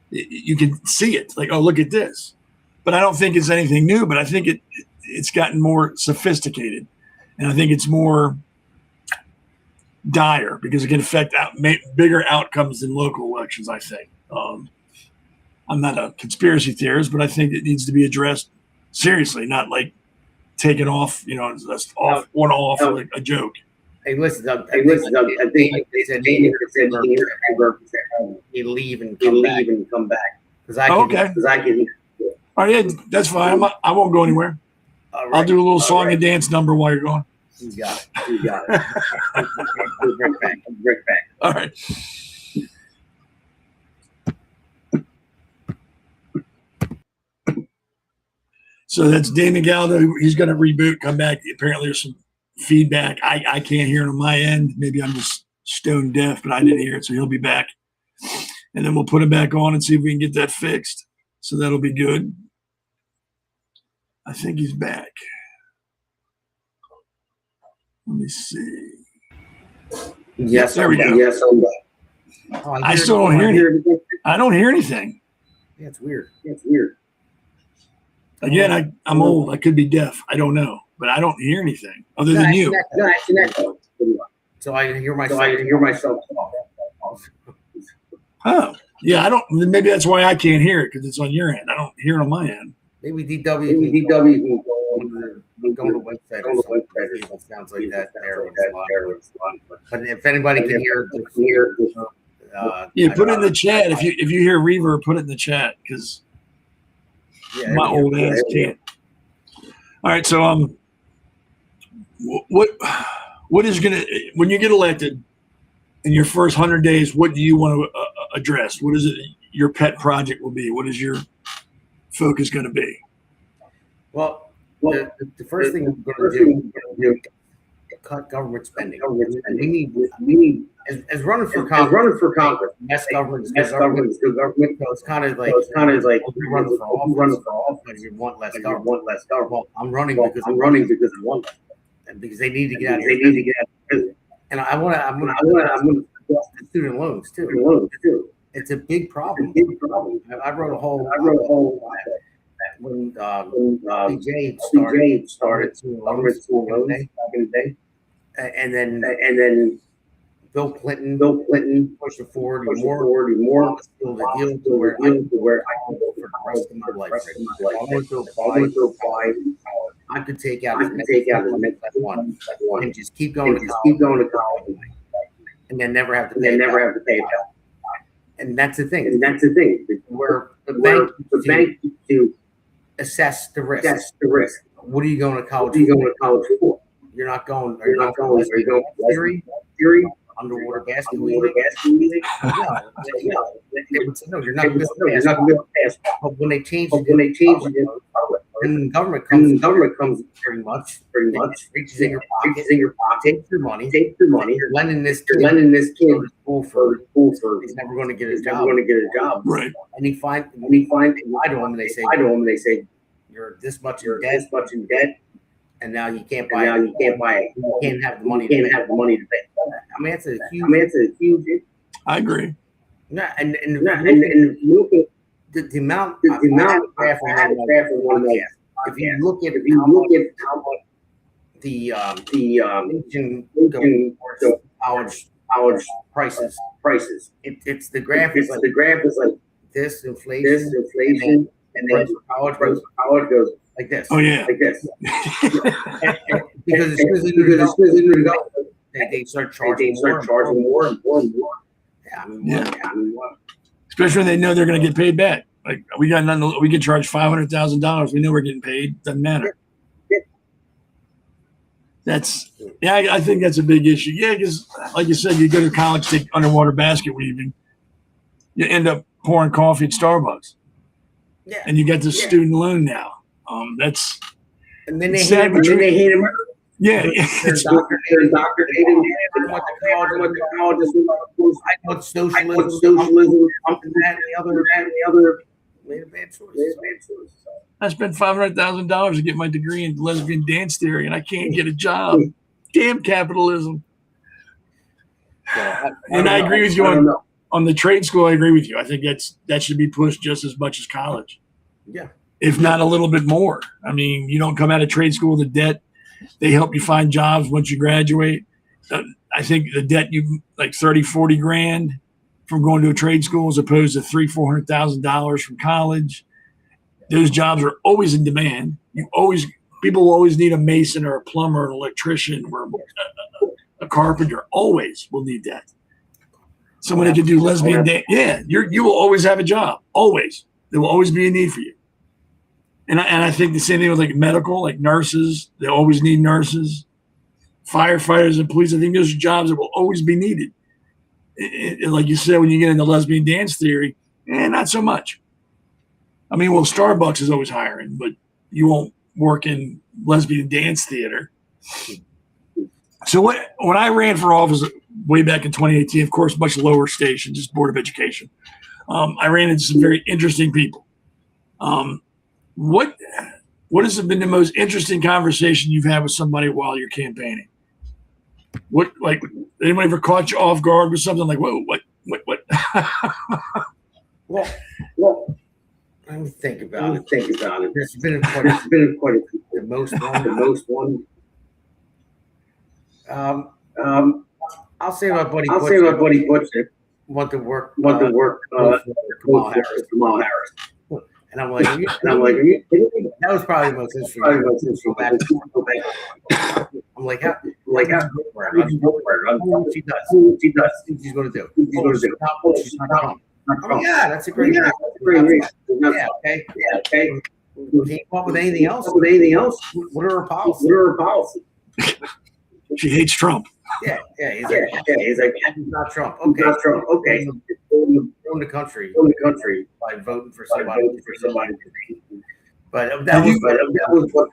You can see it. Like, oh, look at this. But I don't think it's anything new. But I think it's gotten more sophisticated. And I think it's more dire because it can affect bigger outcomes than local elections, I think. I'm not a conspiracy theorist, but I think it needs to be addressed seriously, not like taken off, just off, like a joke. Hey, listen, Doug. I think they said he leave and come back. Because I can. All right, yeah, that's fine. I won't go anywhere. Right. I'll do a little song and dance number while you're gone. You got it. I'll bring back. All right. So that's Damon Galdo. He's going to reboot, come back. Apparently there's some feedback. I can't hear it on my end. Maybe I'm just stone deaf, but I didn't hear it. So he'll be back. And then we'll put him back on and see if we can get that fixed. So that'll be good. I think he's back. Let me see. Yes, there we go. Yes, I'm back. Oh, I still don't hear anything. I don't hear anything. Yeah, it's weird. Again, I'm old. I could be deaf. I don't know, but I don't hear anything other than you. So I hear myself. Oh, yeah. I don't. Maybe that's why I can't hear it because it's on your end. I don't hear it on my end. Maybe DW can go to the website or something. It sounds like that there. But if anybody can hear, put it in the chat. If you hear reverb, put it in the chat because my old ass can't. All right, so what is gonna when you get elected in your first 100 days? What do you want to address? What is it your pet project will be? What is your focus going to be? Well, the first thing we're going to do is cut government spending. We need as running for Congress. Best government is good government. So it's kind of like you run for office because you want less government. Well, I'm running because I want less, and because they need to get out of here. And I want to student loans too. It's a big problem. I wrote a whole when BJ started government school loans back in the day, and then Bill Clinton pushed it forward more still the deal to where I can go for the rest of my life. To apply, I could take out the next one and just keep going to college, and then never have to pay it back. And that's the thing. Where the bank to assess the risk. What are you going to college for? You're not going. Are you going theory? Underwater basket weaving? No, you're not going to pass. But when they change it, then the government comes very much reaches in your pocket, takes your money. You're lending this kid school for he's never going to get a job. Right. And he find lie to him, and they say you're this much in debt. And now you can't buy it. You can't have the money to pay. I mean, it's a huge. I agree. Yeah, and look at the amount of graph on one day. If you look at how much the college prices, it's the graph is like this inflation, and then college goes like this. Oh yeah. Like this. Because as soon as they go, they start charging more and more. Yeah, I mean, what? Especially when they know they're going to get paid back. Like we got nothing. We can charge $500,000. We know we're getting paid. Doesn't matter. I think that's a big issue. Yeah, because like you said, you go to college, take underwater basket weaving, you end up pouring coffee at Starbucks. Yeah. And you get the student loan now. That's and then they hate him. Yeah, they're doctor. They didn't went to college. I know socialism, something that, and the other. Made a bad choice. I spent $500,000 to get my degree in lesbian dance theory, and I can't get a job. Damn capitalism. And I agree with you on the trade school. I agree with you. I think that should be pushed just as much as college. Yeah. If not a little bit more. I mean, you don't come out of trade school with a debt. They help you find jobs once you graduate. I think the debt you like 30, 40 grand from going to a trade school as opposed to $300,000-$400,000 from college. Those jobs are always in demand. People will always need a mason or a plumber, or an electrician, or a carpenter. Always will need that. Someone that can do lesbian dance. Yeah, you will always have a job. Always. There will always be a need for you. And I think the same thing with like medical, like nurses. They always need nurses. Firefighters and police. I think those are jobs that will always be needed. Like you said, when you get into lesbian dance theory, not so much. I mean, well, Starbucks is always hiring, but you won't work in lesbian dance theater. So when I ran for office way back in 2018, of course, much lower station, just Board of Education, I ran into some very interesting people. What has been the most interesting conversation you've had with somebody while you're campaigning? What, like, anyone ever caught you off guard with something like, whoa, what? Well, let me think about it. There's been quite a few. The most one. I'll say my buddy Butcher. Want to work Kamala Harris. And I'm like, are you kidding me? That was probably the most interesting. I'm like, how she does. She's going to do. She's not Trump. Yeah, that's a great reason. Yeah, okay. Can you come up with anything else? What are her policies? She hates Trump. Yeah. He's like, he's not Trump. Okay. Ruin the country by voting for somebody. But that was what.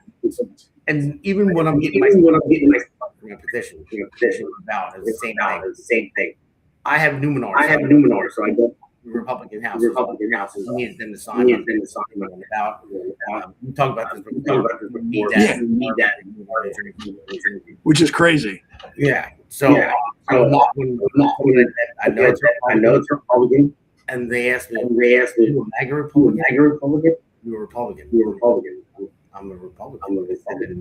And even when I'm getting my petition about is the same thing. I have Numenor, so I don't. Republican House. We needed them to sign about. We talk about this. We need that. Which is crazy. Yeah. So I know it's Republican, and they asked me, "You a MAGA Republican? You a Republican? I'm a Republican." They said,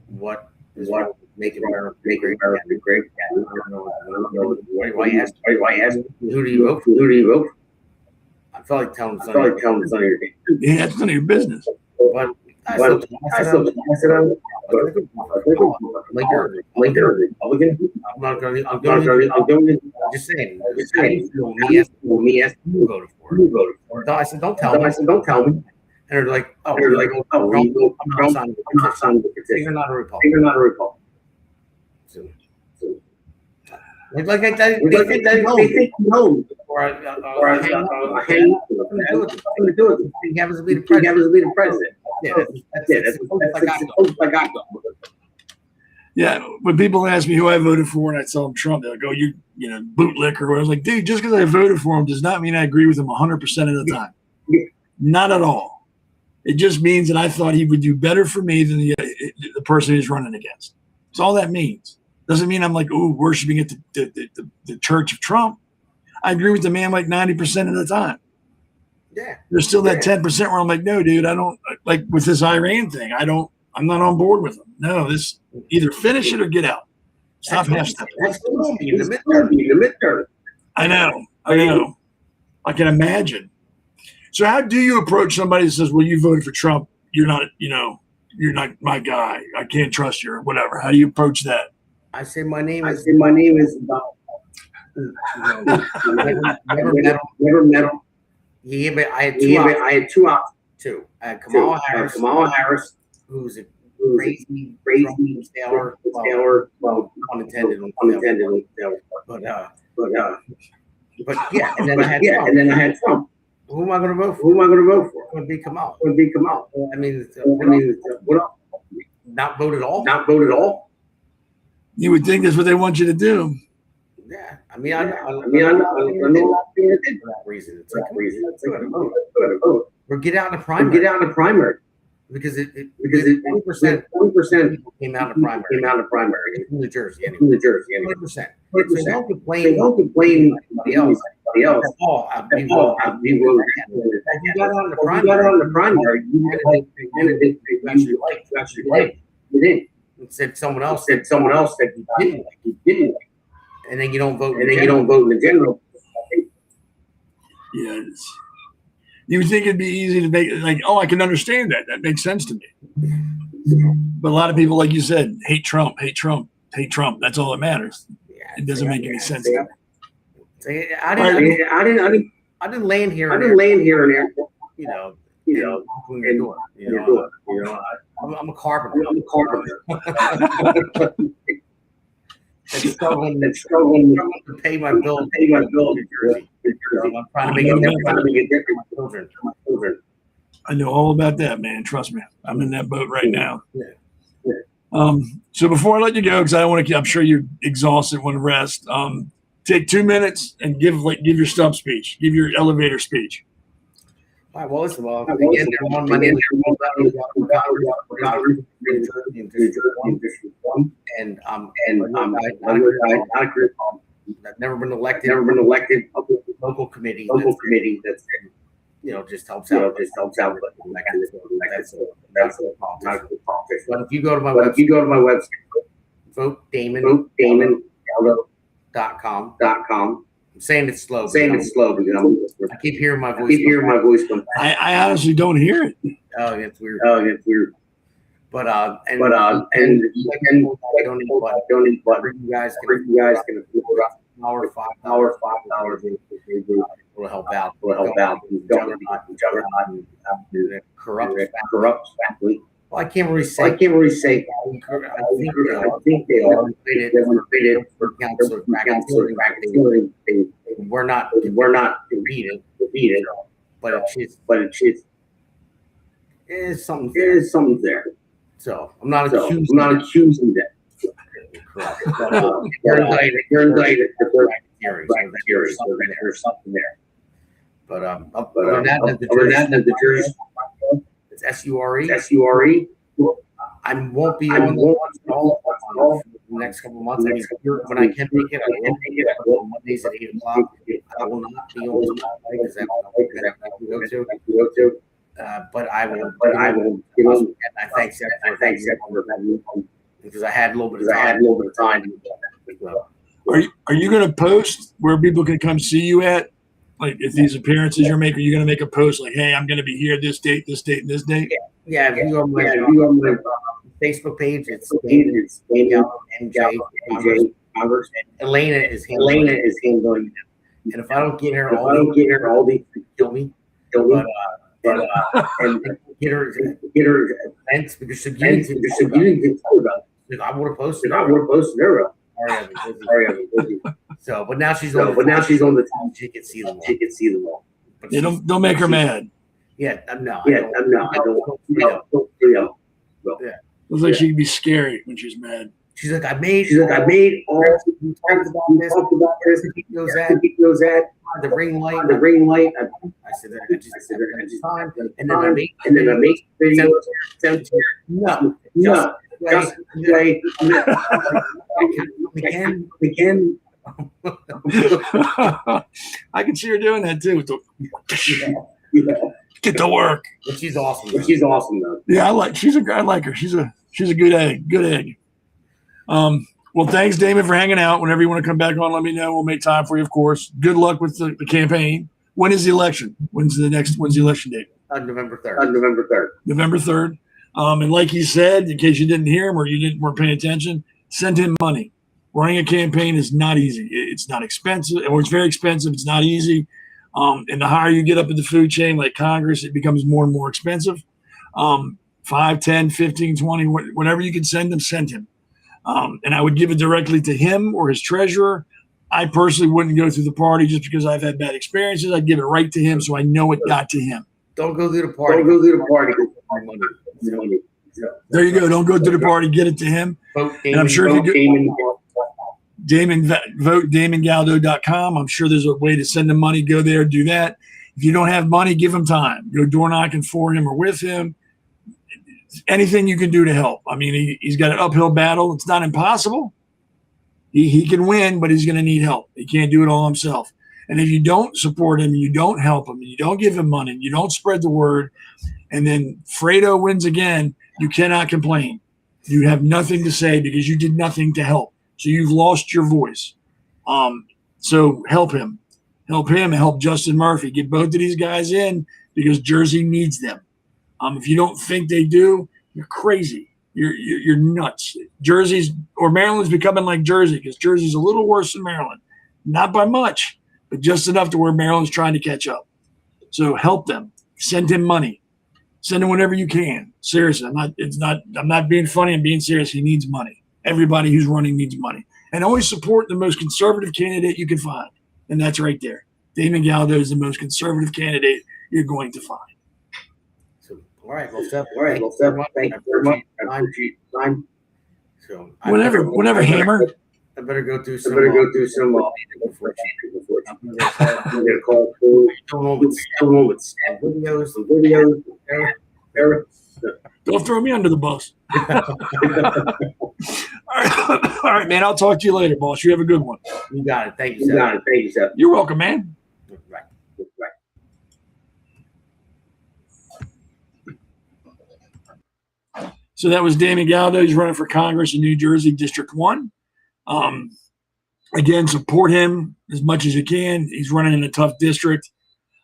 "What is making America great?" I don't know. Why ask? Who do you vote for? I felt like telling none of your business. Yeah, it's none of your business. But I still like you're Republican. I'm going. Just saying. Me asking who voted for. I said, don't tell me. And they're like, I'm not signing the petition. You're not a Republican. So, like they think no. Or hang do it. He happens to be the president. That's I got. Yeah, when people ask me who I voted for and I tell them Trump, they'll go, you bootlicker. I was like, dude, just because I voted for him does not mean I agree with him 100% of the time. Not at all. It just means that I thought he would do better for me than the person he's running against. That's all that means. Doesn't mean I'm like, ooh, worshiping at the church of Trump. I agree with the man like 90% of the time. Yeah. There's still that 10% where I'm like, no, dude, I don't like with this Iran thing. I'm not on board with him. No, this either finish it or get out. Stop half-stepping. That's the midterm. I know. I can imagine. So how do you approach somebody that says, well, you voted for Trump, you're not, you're not my guy. I can't trust you or whatever. How do you approach that? I say my name is. Never met him. I had two options. I had Kamala Harris, who's a crazy sailor. Well, unintended. But yeah, and then I had Trump. Who am I going to vote for? It's going to be Kamala. I mean, what else? Not vote at all. You would think that's what they want you to do. Yeah, I know a lot of people did for that reason. It's like, vote. Or get out in the primary. Because 20% came out in the primary. In New Jersey, anyway. 20%. So don't complain anybody else. I'd be willing. If you got out in the primary, you actually like. You didn't. It said someone else that you didn't like. And then you don't vote. In the general. Yeah. You would think it'd be easy to make like, I can understand that. That makes sense to me. But a lot of people, like you said, hate Trump. That's all that matters. Yeah, it doesn't make any sense to me. I didn't land here. In airport. I'm a carpenter. It's struggling to pay my bill in New Jersey. I'm trying to make it different for my children. I know all about that, man. Trust me. I'm in that boat right now. Yeah. So before I let you go, because I don't want to, I'm sure you're exhausted, want to rest. Take 2 minutes and give your stump speech. Give your elevator speech. All right. Well, listen. Again, my name is and I'm not a group. I've never been elected. Local committee. That's just helps out. That's politics. But if you go to my website, vote Damon. Galdo.com. I'm saying it's slow. Because I keep hearing my voice. I honestly don't hear it. Oh, it's weird. But and I don't need but you guys can afford an hour, $5 will help out. Corrupt factory. Well, I can't really say. I think they are related for council. We're not defeated. But it's something there. So I'm not accusing them. Correct. You're indicted. There's something there. But other than the jury's it's SURE. I won't be on the next couple of months. I mean, when I can make it, I will make it. On Mondays at 8:00. I will not be on the because I have to go to. But I will. And I thank Seth for that because I had a little bit of time. Are you going to post where people can come see you at? Like if these appearances you're making, you're going to make a post like, "Hey, I'm going to be here this date, and this date." Yeah. If you go on my Facebook page, it's MJ Congress. Elena is handling it. And if I don't get her, all these kill me. And get her events because she didn't tell about it. I would have posted her. Sorry, I've been busy. So, but now she's on the team. She can see them all. But don't make her mad. Yeah, no. I don't. Yeah. Looks like she can be scary when she's mad. She's like, I made all. We talked about this. The ring light. I said, I just time. And then I make videos. No. We can. I can see her doing that too. Get to work. But she's awesome though. Yeah, I like her. She's a good egg. Well, thanks, Damon, for hanging out. Whenever you want to come back on, let me know. We'll make time for you, of course. Good luck with the campaign. When is the election? When's the election date? November 3rd. November 3rd. And like he said, in case you didn't hear him or you weren't paying attention, send him money. Running a campaign is not easy. It's not expensive, or it's very expensive. It's not easy. And the higher you get up in the food chain, like Congress, it becomes more and more expensive. 5, 10, 15, 20, whatever you can send him, send him. And I would give it directly to him or his treasurer. I personally wouldn't go through the party just because I've had bad experiences. I'd give it right to him so I know it got to him. Don't go through the party. There you go. Don't go to the party. Get it to him. And I'm sure if you go, vote DamonGaldo.com. I'm sure there's a way to send him money. Go there, do that. If you don't have money, give him time. Go door knocking for him or with him. Anything you can do to help. I mean, he's got an uphill battle. It's not impossible. He can win, but he's going to need help. He can't do it all himself. And if you don't support him, you don't help him, you don't give him money, you don't spread the word, and then Fredo wins again, you cannot complain. You have nothing to say because you did nothing to help. So you've lost your voice. So help him. Help him and help Justin Murphy. Get both of these guys in because Jersey needs them. If you don't think they do, you're crazy. You're nuts. Jersey's or Maryland's becoming like Jersey because Jersey's a little worse than Maryland. Not by much, but just enough to where Maryland's trying to catch up. So help them. Send him money. Send him whatever you can. Seriously, I'm not being funny. I'm being serious. He needs money. Everybody who's running needs money. And always support the most conservative candidate you can find. And that's right there. Damon Galdo is the most conservative candidate you're going to find. All right, well, Seth. Thank you very much. Time. So Whatever, Hammer. I better go do some. Before I'm gonna call through. Videos. Don't throw me under the bus. All right, man. I'll talk to you later, boss. You have a good one. You got it. Thank you, Seth. You're welcome, man. Right. So that was Damon Galdo. He's running for Congress in New Jersey, District 1. Again, support him as much as you can. He's running in a tough district.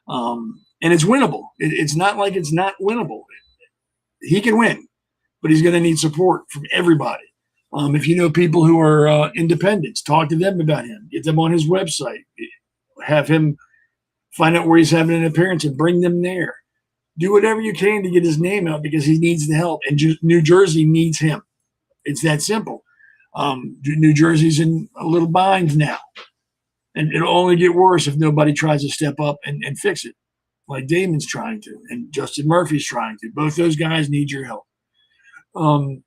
And it's winnable. It's not like it's not winnable. He can win, but he's going to need support from everybody. If you know people who are independents, talk to them about him. Get them on his website. Have him find out where he's having an appearance and bring them there. Do whatever you can to get his name out because he needs the help. And New Jersey needs him. It's that simple. New Jersey's in a little bind now. And it'll only get worse if nobody tries to step up and fix it, like Damon's trying to and Justin Murphy's trying to. Both those guys need your help. So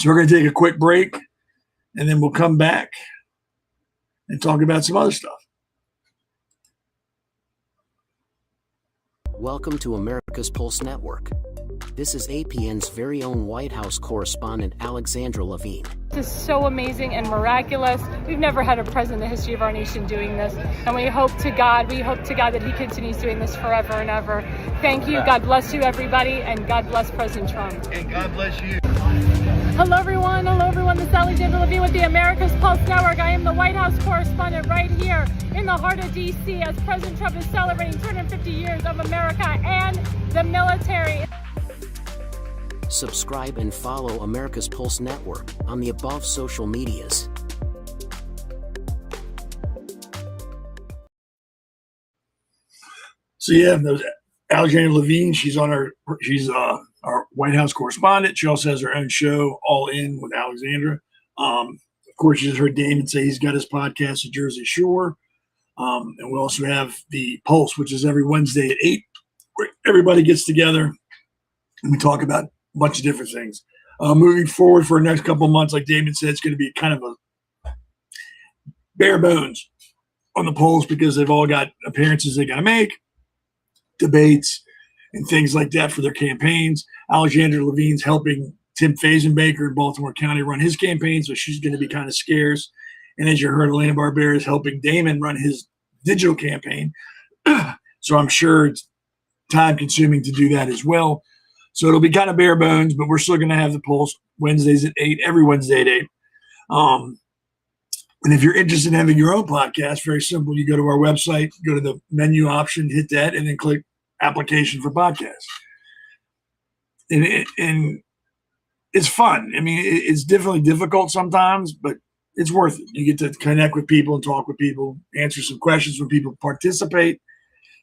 we're going to take a quick break, and then we'll come back and talk about some other stuff. Welcome to America's Pulse Network. This is APN's very own White House correspondent, Alexandra Levine. This is so amazing and miraculous. We've never had a president in the history of our nation doing this. And we hope to God that he continues doing this forever and ever. Thank you. God bless you, everybody. And God bless President Trump. And God bless you. Hello, everyone. This is Alexandra Levine with the America's Pulse Network. I am the White House correspondent right here in the heart of D.C. as President Trump is celebrating 250 years of America and the military. Subscribe and follow America's Pulse Network on the above social medias. So yeah, there's Alexandra Levine. She's our White House correspondent. She also has her own show, All In with Alexandra. Of course, you just heard Damon say he's got his podcast at Jersey Shore. And we also have the Pulse, which is every Wednesday at 8, where everybody gets together and we talk about a bunch of different things. Moving forward for the next couple of months, like Damon said, it's going to be kind of a bare bones on the Pulse because they've all got appearances they got to make, debates, and things like that for their campaigns. Alexandra Levine's helping Tim Fazenbaker in Baltimore County run his campaign, so she's going to be kind of scarce. And as you heard, Elena Barbera is helping Damon run his digital campaign. So I'm sure it's time-consuming to do that as well. So it'll be kind of bare bones, but we're still going to have the Pulse Wednesdays at 8, every Wednesday at 8. And if you're interested in having your own podcast, very simple. You go to our website, go to the menu option, hit that, and then click application for podcast. And it's fun. I mean, it's definitely difficult sometimes, but it's worth it. You get to connect with people and talk with people, answer some questions when people participate,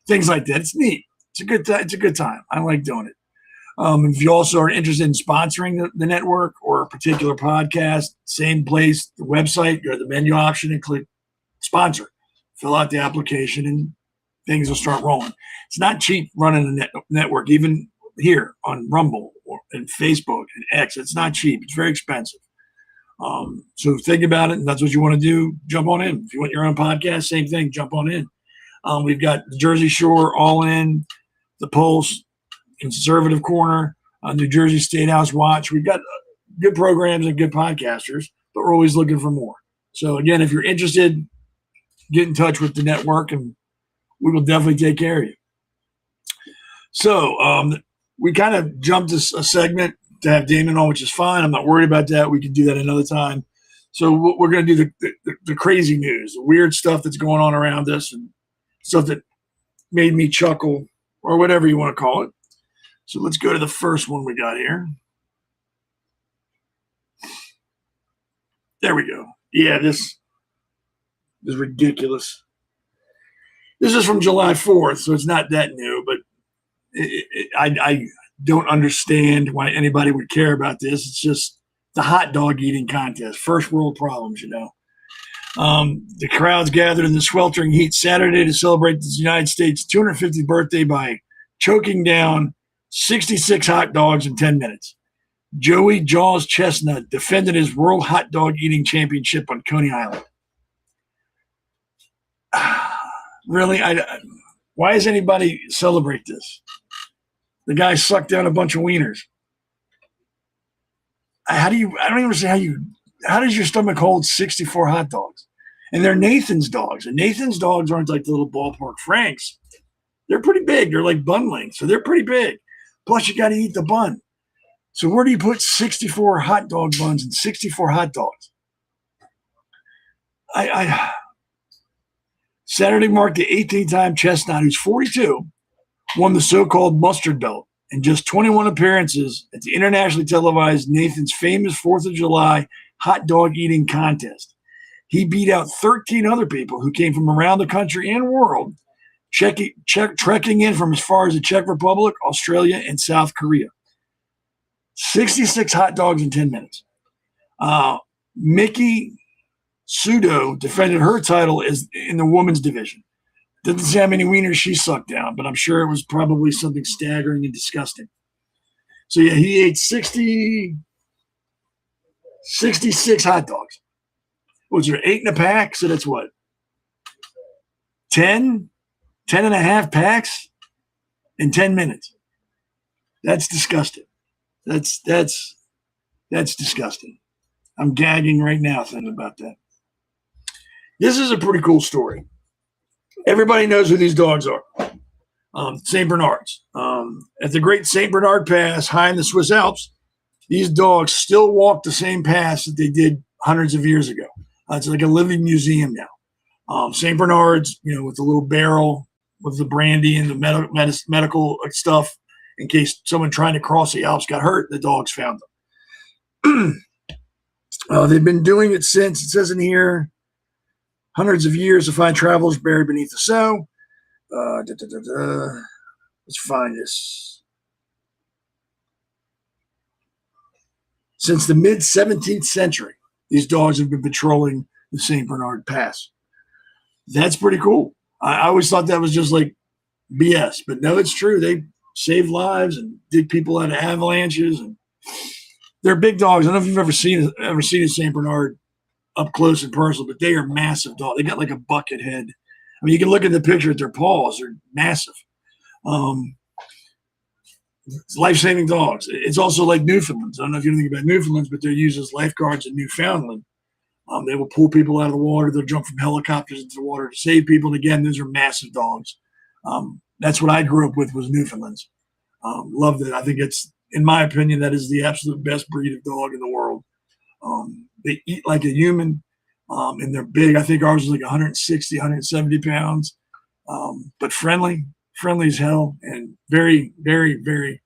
things like that. It's neat. It's a good time. I like doing it. If you also are interested in sponsoring the network or a particular podcast, same place, the website, go to the menu option and click sponsor. Fill out the application and things will start rolling. It's not cheap running a network, even here on Rumble and Facebook and X. It's not cheap. It's very expensive. So think about it, and that's what you want to do. Jump on in. If you want your own podcast, same thing. Jump on in. We've got the Jersey Shore, All In, The Pulse, Conservative Corner, New Jersey State House Watch. We've got good programs and good podcasters, but we're always looking for more. So again, if you're interested, get in touch with the network, and we will definitely take care of you. So we kind of jumped a segment to have Damon on, which is fine. I'm not worried about that. We can do that another time. So we're going to do the crazy news, the weird stuff that's going on around us, and stuff that made me chuckle, or whatever you want to call it. So let's go to the first one we got here. There we go. Yeah, this is ridiculous. This is from July 4th, so it's not that new, but I don't understand why anybody would care about this. It's just the hot dog eating contest. First world problems, you know. The crowds gathered in the sweltering heat Saturday to celebrate the United States' 250th birthday by choking down 66 hot dogs in 10 minutes. Joey Jaws Chestnut defended his World Hot Dog Eating Championship on Coney Island. Really? Why does anybody celebrate this? The guy sucked down a bunch of wieners. I don't even understand how does your stomach hold 64 hot dogs? And they're Nathan's dogs. And Nathan's dogs aren't like the little ballpark Franks. They're pretty big. They're like bun length. So they're pretty big. Plus you got to eat the bun. So where do you put 64 hot dog buns and 64 hot dogs? Saturday marked the 18th time Chestnut, who's 42, won the so-called mustard belt in just 21 appearances at the internationally televised Nathan's famous 4th of July hot dog eating contest. He beat out 13 other people who came from around the country and world, trekking in from as far as the Czech Republic, Australia, and South Korea. 66 hot dogs in 10 minutes. Mickey Sudo defended her title as in the women's division. Doesn't say how many wieners she sucked down, but I'm sure it was probably something staggering and disgusting. So, yeah, he ate 66 hot dogs. Was there 8 in a pack? So that's what? 10 and a half packs in 10 minutes. That's disgusting. That's disgusting. I'm gagging right now thinking about that. This is a pretty cool story. Everybody knows who these dogs are. St. Bernards. At the Great St. Bernard Pass, high in the Swiss Alps, these dogs still walk the same paths that they did hundreds of years ago. It's like a living museum now. St. Bernards, with the little barrel with the brandy and the medical stuff in case someone trying to cross the Alps got hurt, the dogs found them. They've been doing it since, it says in here, hundreds of years to find travelers buried beneath the snow. Let's find this. Since the mid-17th century, these dogs have been patrolling the St. Bernard Pass. That's pretty cool. I always thought that was just like BS, but no, it's true. They save lives and dig people out of avalanches, and they're big dogs. I don't know if you've ever seen a St. Bernard up close and personal, but they are massive dogs. They got like a bucket head. I mean, you can look at the picture at their paws; they're massive. It's life-saving dogs. It's also like Newfoundlands. I don't know if you know anything about Newfoundlands, but they're used as lifeguards in Newfoundland. They will pull people out of the water. They'll jump from helicopters into the water to save people. And again, those are massive dogs. That's what I grew up with was Newfoundlands. Loved it. I think it's, in my opinion, that is the absolute best breed of dog in the world. They eat like a human. And they're big. I think ours is like 160, 170 pounds, but friendly as hell, and very, very, very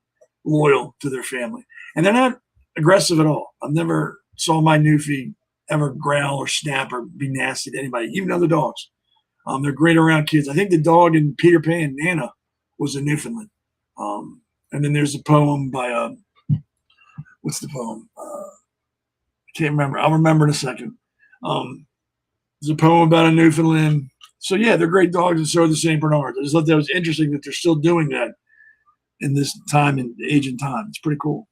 loyal to their family. And they're not aggressive at all. I've never saw my Newfie ever growl or snap or be nasty to anybody, even other dogs. They're great around kids. I think the dog in Peter Pan, Nana, was a Newfoundland. And then there's a poem by, what's the poem? I can't remember. I'll remember in a second. There's a poem about a Newfoundland. So, yeah, they're great dogs, and so are the St. Bernards. I just thought that was interesting that they're still doing that in this time and age and time. It's pretty cool.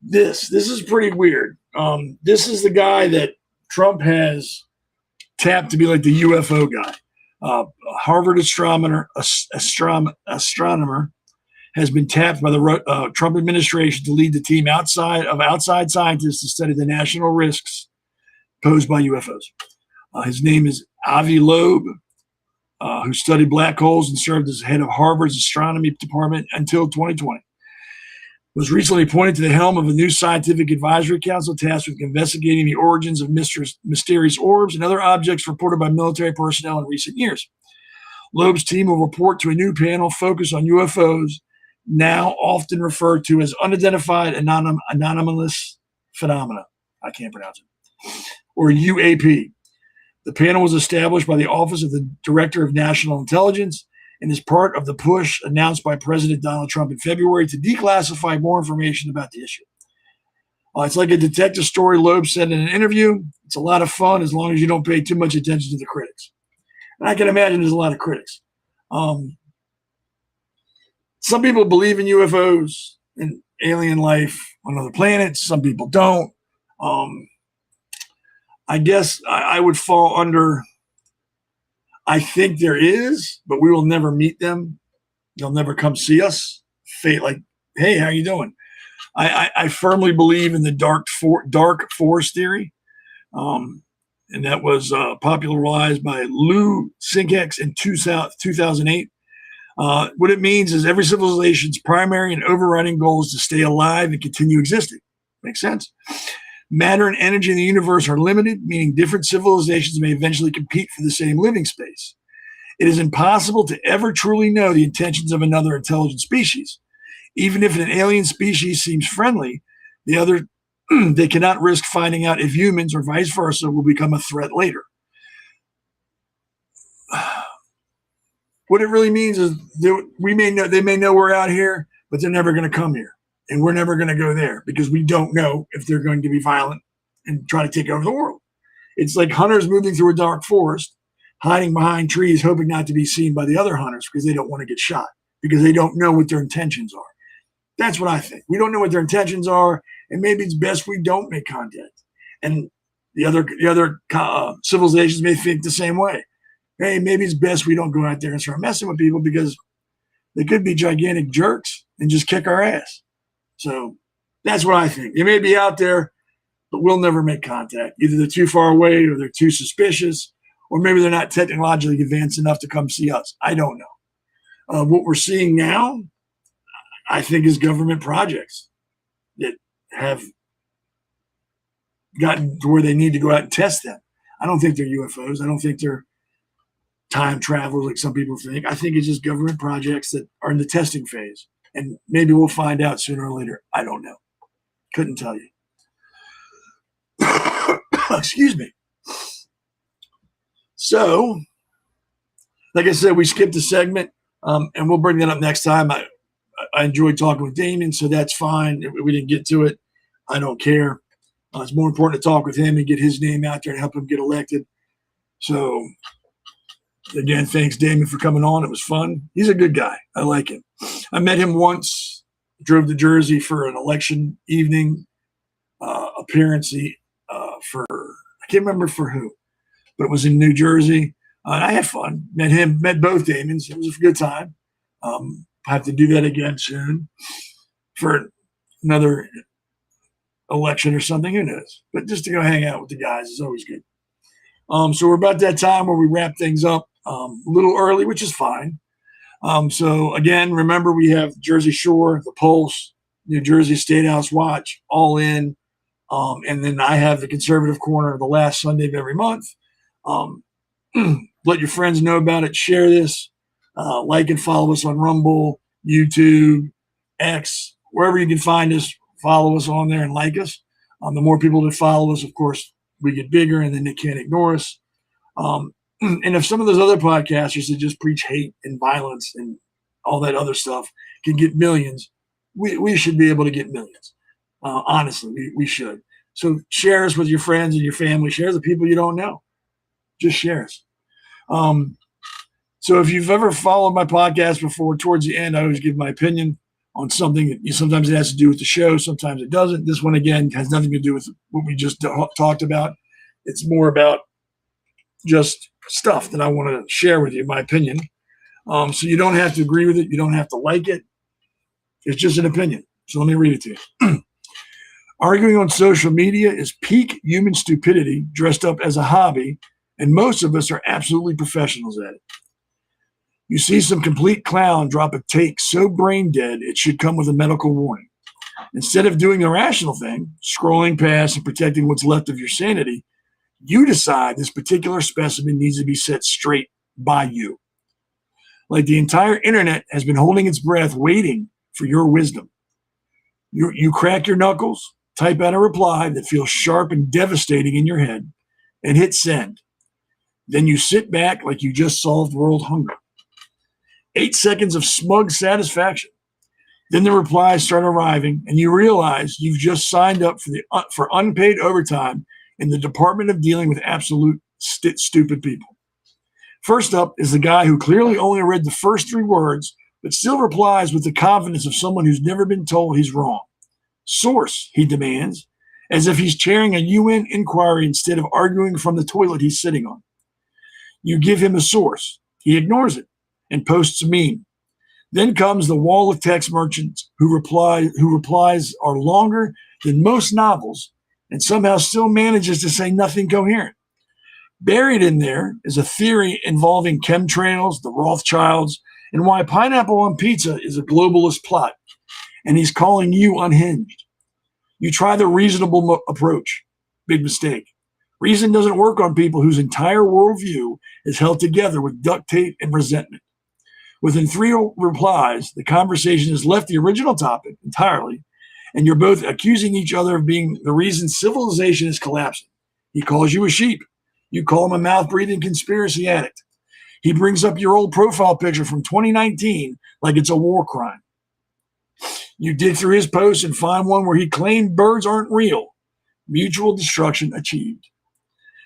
This is pretty weird. This is the guy that Trump has tapped to be like the UFO guy. Harvard astronomer has been tapped by the Trump administration to lead the team outside scientists to study the national risks posed by UFOs. His name is Avi Loeb, who studied black holes and served as head of Harvard's astronomy department until 2020. Was recently appointed to the helm of a new scientific advisory council tasked with investigating the origins of mysterious orbs and other objects reported by military personnel in recent years. Loeb's team will report to a new panel focused on UFOs, now often referred to as unidentified anomalous phenomena. I can't pronounce it. Or UAP. The panel was established by the Office of the Director of National Intelligence and is part of the push announced by President Donald Trump in February to declassify more information about the issue. It's like a detective story, Loeb said in an interview. It's a lot of fun as long as you don't pay too much attention to the critics. And I can imagine there's a lot of critics. Some people believe in UFOs and alien life on other planets. Some people don't. I guess I would fall under, I think there is, but we will never meet them. They'll never come see us. Like, hey, how you doing? I firmly believe in the dark force theory. And that was popularized by Lou Sinkex in 2008. What it means is every civilization's primary and overriding goal is to stay alive and continue existing. Makes sense? Matter and energy in the universe are limited, meaning different civilizations may eventually compete for the same living space. It is impossible to ever truly know the intentions of another intelligent species. Even if an alien species seems friendly, they cannot risk finding out if humans or vice versa will become a threat later. What it really means is they may know we're out here, but they're never going to come here. And we're never going to go there because we don't know if they're going to be violent and try to take over the world. It's like hunters moving through a dark forest, hiding behind trees, hoping not to be seen by the other hunters because they don't want to get shot because they don't know what their intentions are. That's what I think. We don't know what their intentions are, and maybe it's best we don't make contact. And the other civilizations may think the same way. Hey, maybe it's best we don't go out there and start messing with people because they could be gigantic jerks and just kick our ass. So that's what I think. They may be out there, but we'll never make contact. Either they're too far away or they're too suspicious, or maybe they're not technologically advanced enough to come see us. I don't know. What we're seeing now, I think, is government projects that have gotten to where they need to go out and test them. I don't think they're UFOs. I don't think they're time travelers like some people think. I think it's just government projects that are in the testing phase. And maybe we'll find out sooner or later. I don't know. Couldn't tell you. Excuse me. So, like I said, we skipped a segment, and we'll bring that up next time. I enjoyed talking with Damon, so that's fine. If we didn't get to it, I don't care. It's more important to talk with him and get his name out there and help him get elected. So, again, thanks, Damon, for coming on. It was fun. He's a good guy. I like him. I met him once, drove to Jersey for an election evening appearance for, I can't remember for who, but it was in New Jersey. And I had fun. Met both Damons. It was a good time. I have to do that again soon for another election or something. Who knows? But just to go hang out with the guys is always good. So we're about that time where we wrap things up a little early, which is fine. So again, remember we have Jersey Shore, the Pulse, New Jersey State House Watch, All In, And then I have the conservative corner the last Sunday of every month. Let your friends know about it. Share this. Like and follow us on Rumble, YouTube, X, wherever you can find us. Follow us on there and like us. The more people that follow us, of course, we get bigger, and then they can't ignore us. And if some of those other podcasters that just preach hate and violence and all that other stuff can get millions, we should be able to get millions. Honestly, we should. So share us with your friends and your family. Share the people you don't know. Just share us. So if you've ever followed my podcast before, towards the end, I always give my opinion on something. Sometimes it has to do with the show. Sometimes it doesn't. This one, again, has nothing to do with what we just talked about. It's more about just stuff that I want to share with you, my opinion. So you don't have to agree with it. You don't have to like it. It's just an opinion. So let me read it to you. Arguing on social media is peak human stupidity dressed up as a hobby, and most of us are absolutely professionals at it. You see some complete clown drop a take so brain dead it should come with a medical warning. Instead of doing the rational thing, scrolling past and protecting what's left of your sanity, you decide this particular specimen needs to be set straight by you. Like the entire internet has been holding its breath waiting for your wisdom. You crack your knuckles, type out a reply that feels sharp and devastating in your head, and hit send. Then you sit back like you just solved world hunger. 8 seconds of smug satisfaction. Then the replies start arriving, and you realize you've just signed up for unpaid overtime in the department of dealing with absolute stupid people. First up is the guy who clearly only read the first 3 words, but still replies with the confidence of someone who's never been told he's wrong. Source, he demands, as if he's chairing a UN inquiry instead of arguing from the toilet he's sitting on. You give him a source. He ignores it and posts a meme. Then comes the wall of text merchants whose replies are longer than most novels and somehow still manages to say nothing coherent. Buried in there is a theory involving chemtrails, the Rothschilds, and why pineapple on pizza is a globalist plot. And he's calling you unhinged. You try the reasonable approach. Big mistake. Reason doesn't work on people whose entire worldview is held together with duct tape and resentment. Within 3 replies, the conversation has left the original topic entirely, and you're both accusing each other of being the reason civilization is collapsing. He calls you a sheep. You call him a mouth-breathing conspiracy addict. He brings up your old profile picture from 2019 like it's a war crime. You dig through his posts and find one where he claimed birds aren't real. Mutual destruction achieved.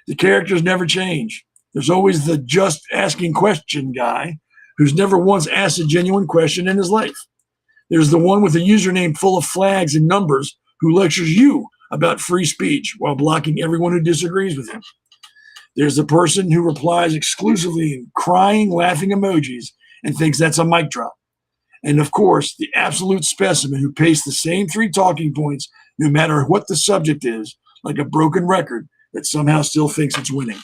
The characters never change. There's always the just asking question guy who's never once asked a genuine question in his life. There's the one with a username full of flags and numbers who lectures you about free speech while blocking everyone who disagrees with him. There's the person who replies exclusively in crying, laughing emojis and thinks that's a mic drop. And of course, the absolute specimen who pastes the same 3 talking points no matter what the subject is, like a broken record that somehow still thinks it's winning.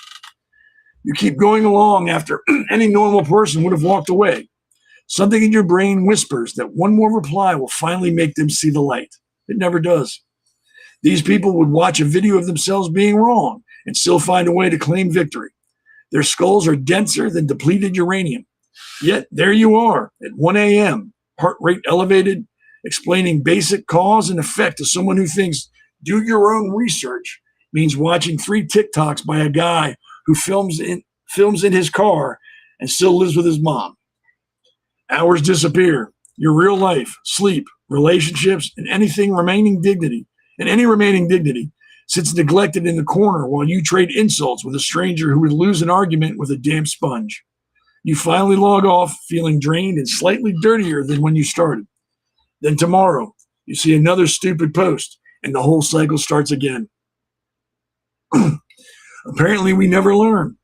You keep going along after any normal person would have walked away. Something in your brain whispers that one more reply will finally make them see the light. It never does. These people would watch a video of themselves being wrong and still find a way to claim victory. Their skulls are denser than depleted uranium. Yet there you are at 1 a.m., heart rate elevated, explaining basic cause and effect to someone who thinks do your own research means watching 3 TikToks by a guy who films in his car and still lives with his mom. Hours disappear. Your real life, sleep, relationships, and any remaining dignity sits neglected in the corner while you trade insults with a stranger who would lose an argument with a damp sponge. You finally log off feeling drained and slightly dirtier than when you started. Then tomorrow, you see another stupid post, and the whole cycle starts again. Apparently, we never learn.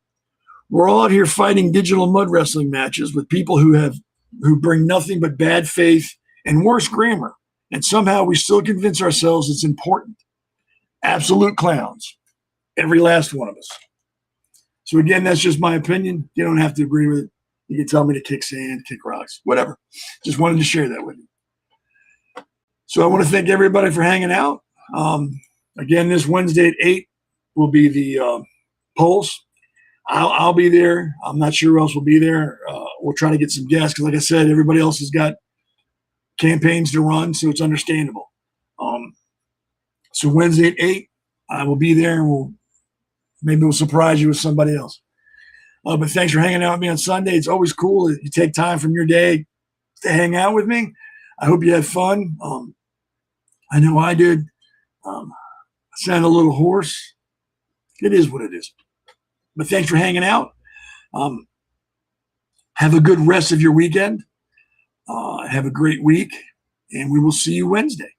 We're all out here fighting digital mud wrestling matches with people who bring nothing but bad faith and worse grammar, and somehow we still convince ourselves it's important. Absolute clowns, every last one of us. So again, that's just my opinion. You don't have to agree with it. You can tell me to kick sand, kick rocks, whatever. Just wanted to share that with you. So I want to thank everybody for hanging out. I Again, this Wednesday at 8 will be the polls. I'll be there. I'm not sure who else will be there. We'll try to get some guests because, like I said, everybody else has got campaigns to run, so it's understandable. So Wednesday at 8, I will be there, and maybe we'll surprise you with somebody else. But thanks for hanging out with me on Sunday. It's always cool that you take time from your day to hang out with me. I hope you had fun. I know I did. I sound a little hoarse. It is what it is. But thanks for hanging out. Have a good rest of your weekend. Have a great week, and we will see you Wednesday.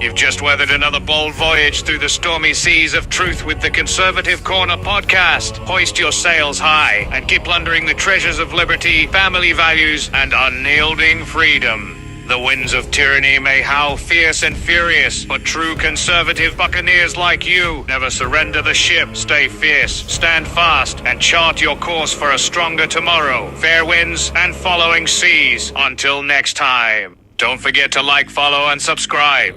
You've just weathered another bold voyage through the stormy seas of truth with the Conservative Corner podcast. Hoist your sails high and keep plundering the treasures of liberty, family values, and unyielding freedom. The winds of tyranny may howl fierce and furious, but true conservative buccaneers like you never surrender the ship. Stay fierce, stand fast, and chart your course for a stronger tomorrow. Fair winds and following seas. Until next time. Don't forget to like, follow, and subscribe.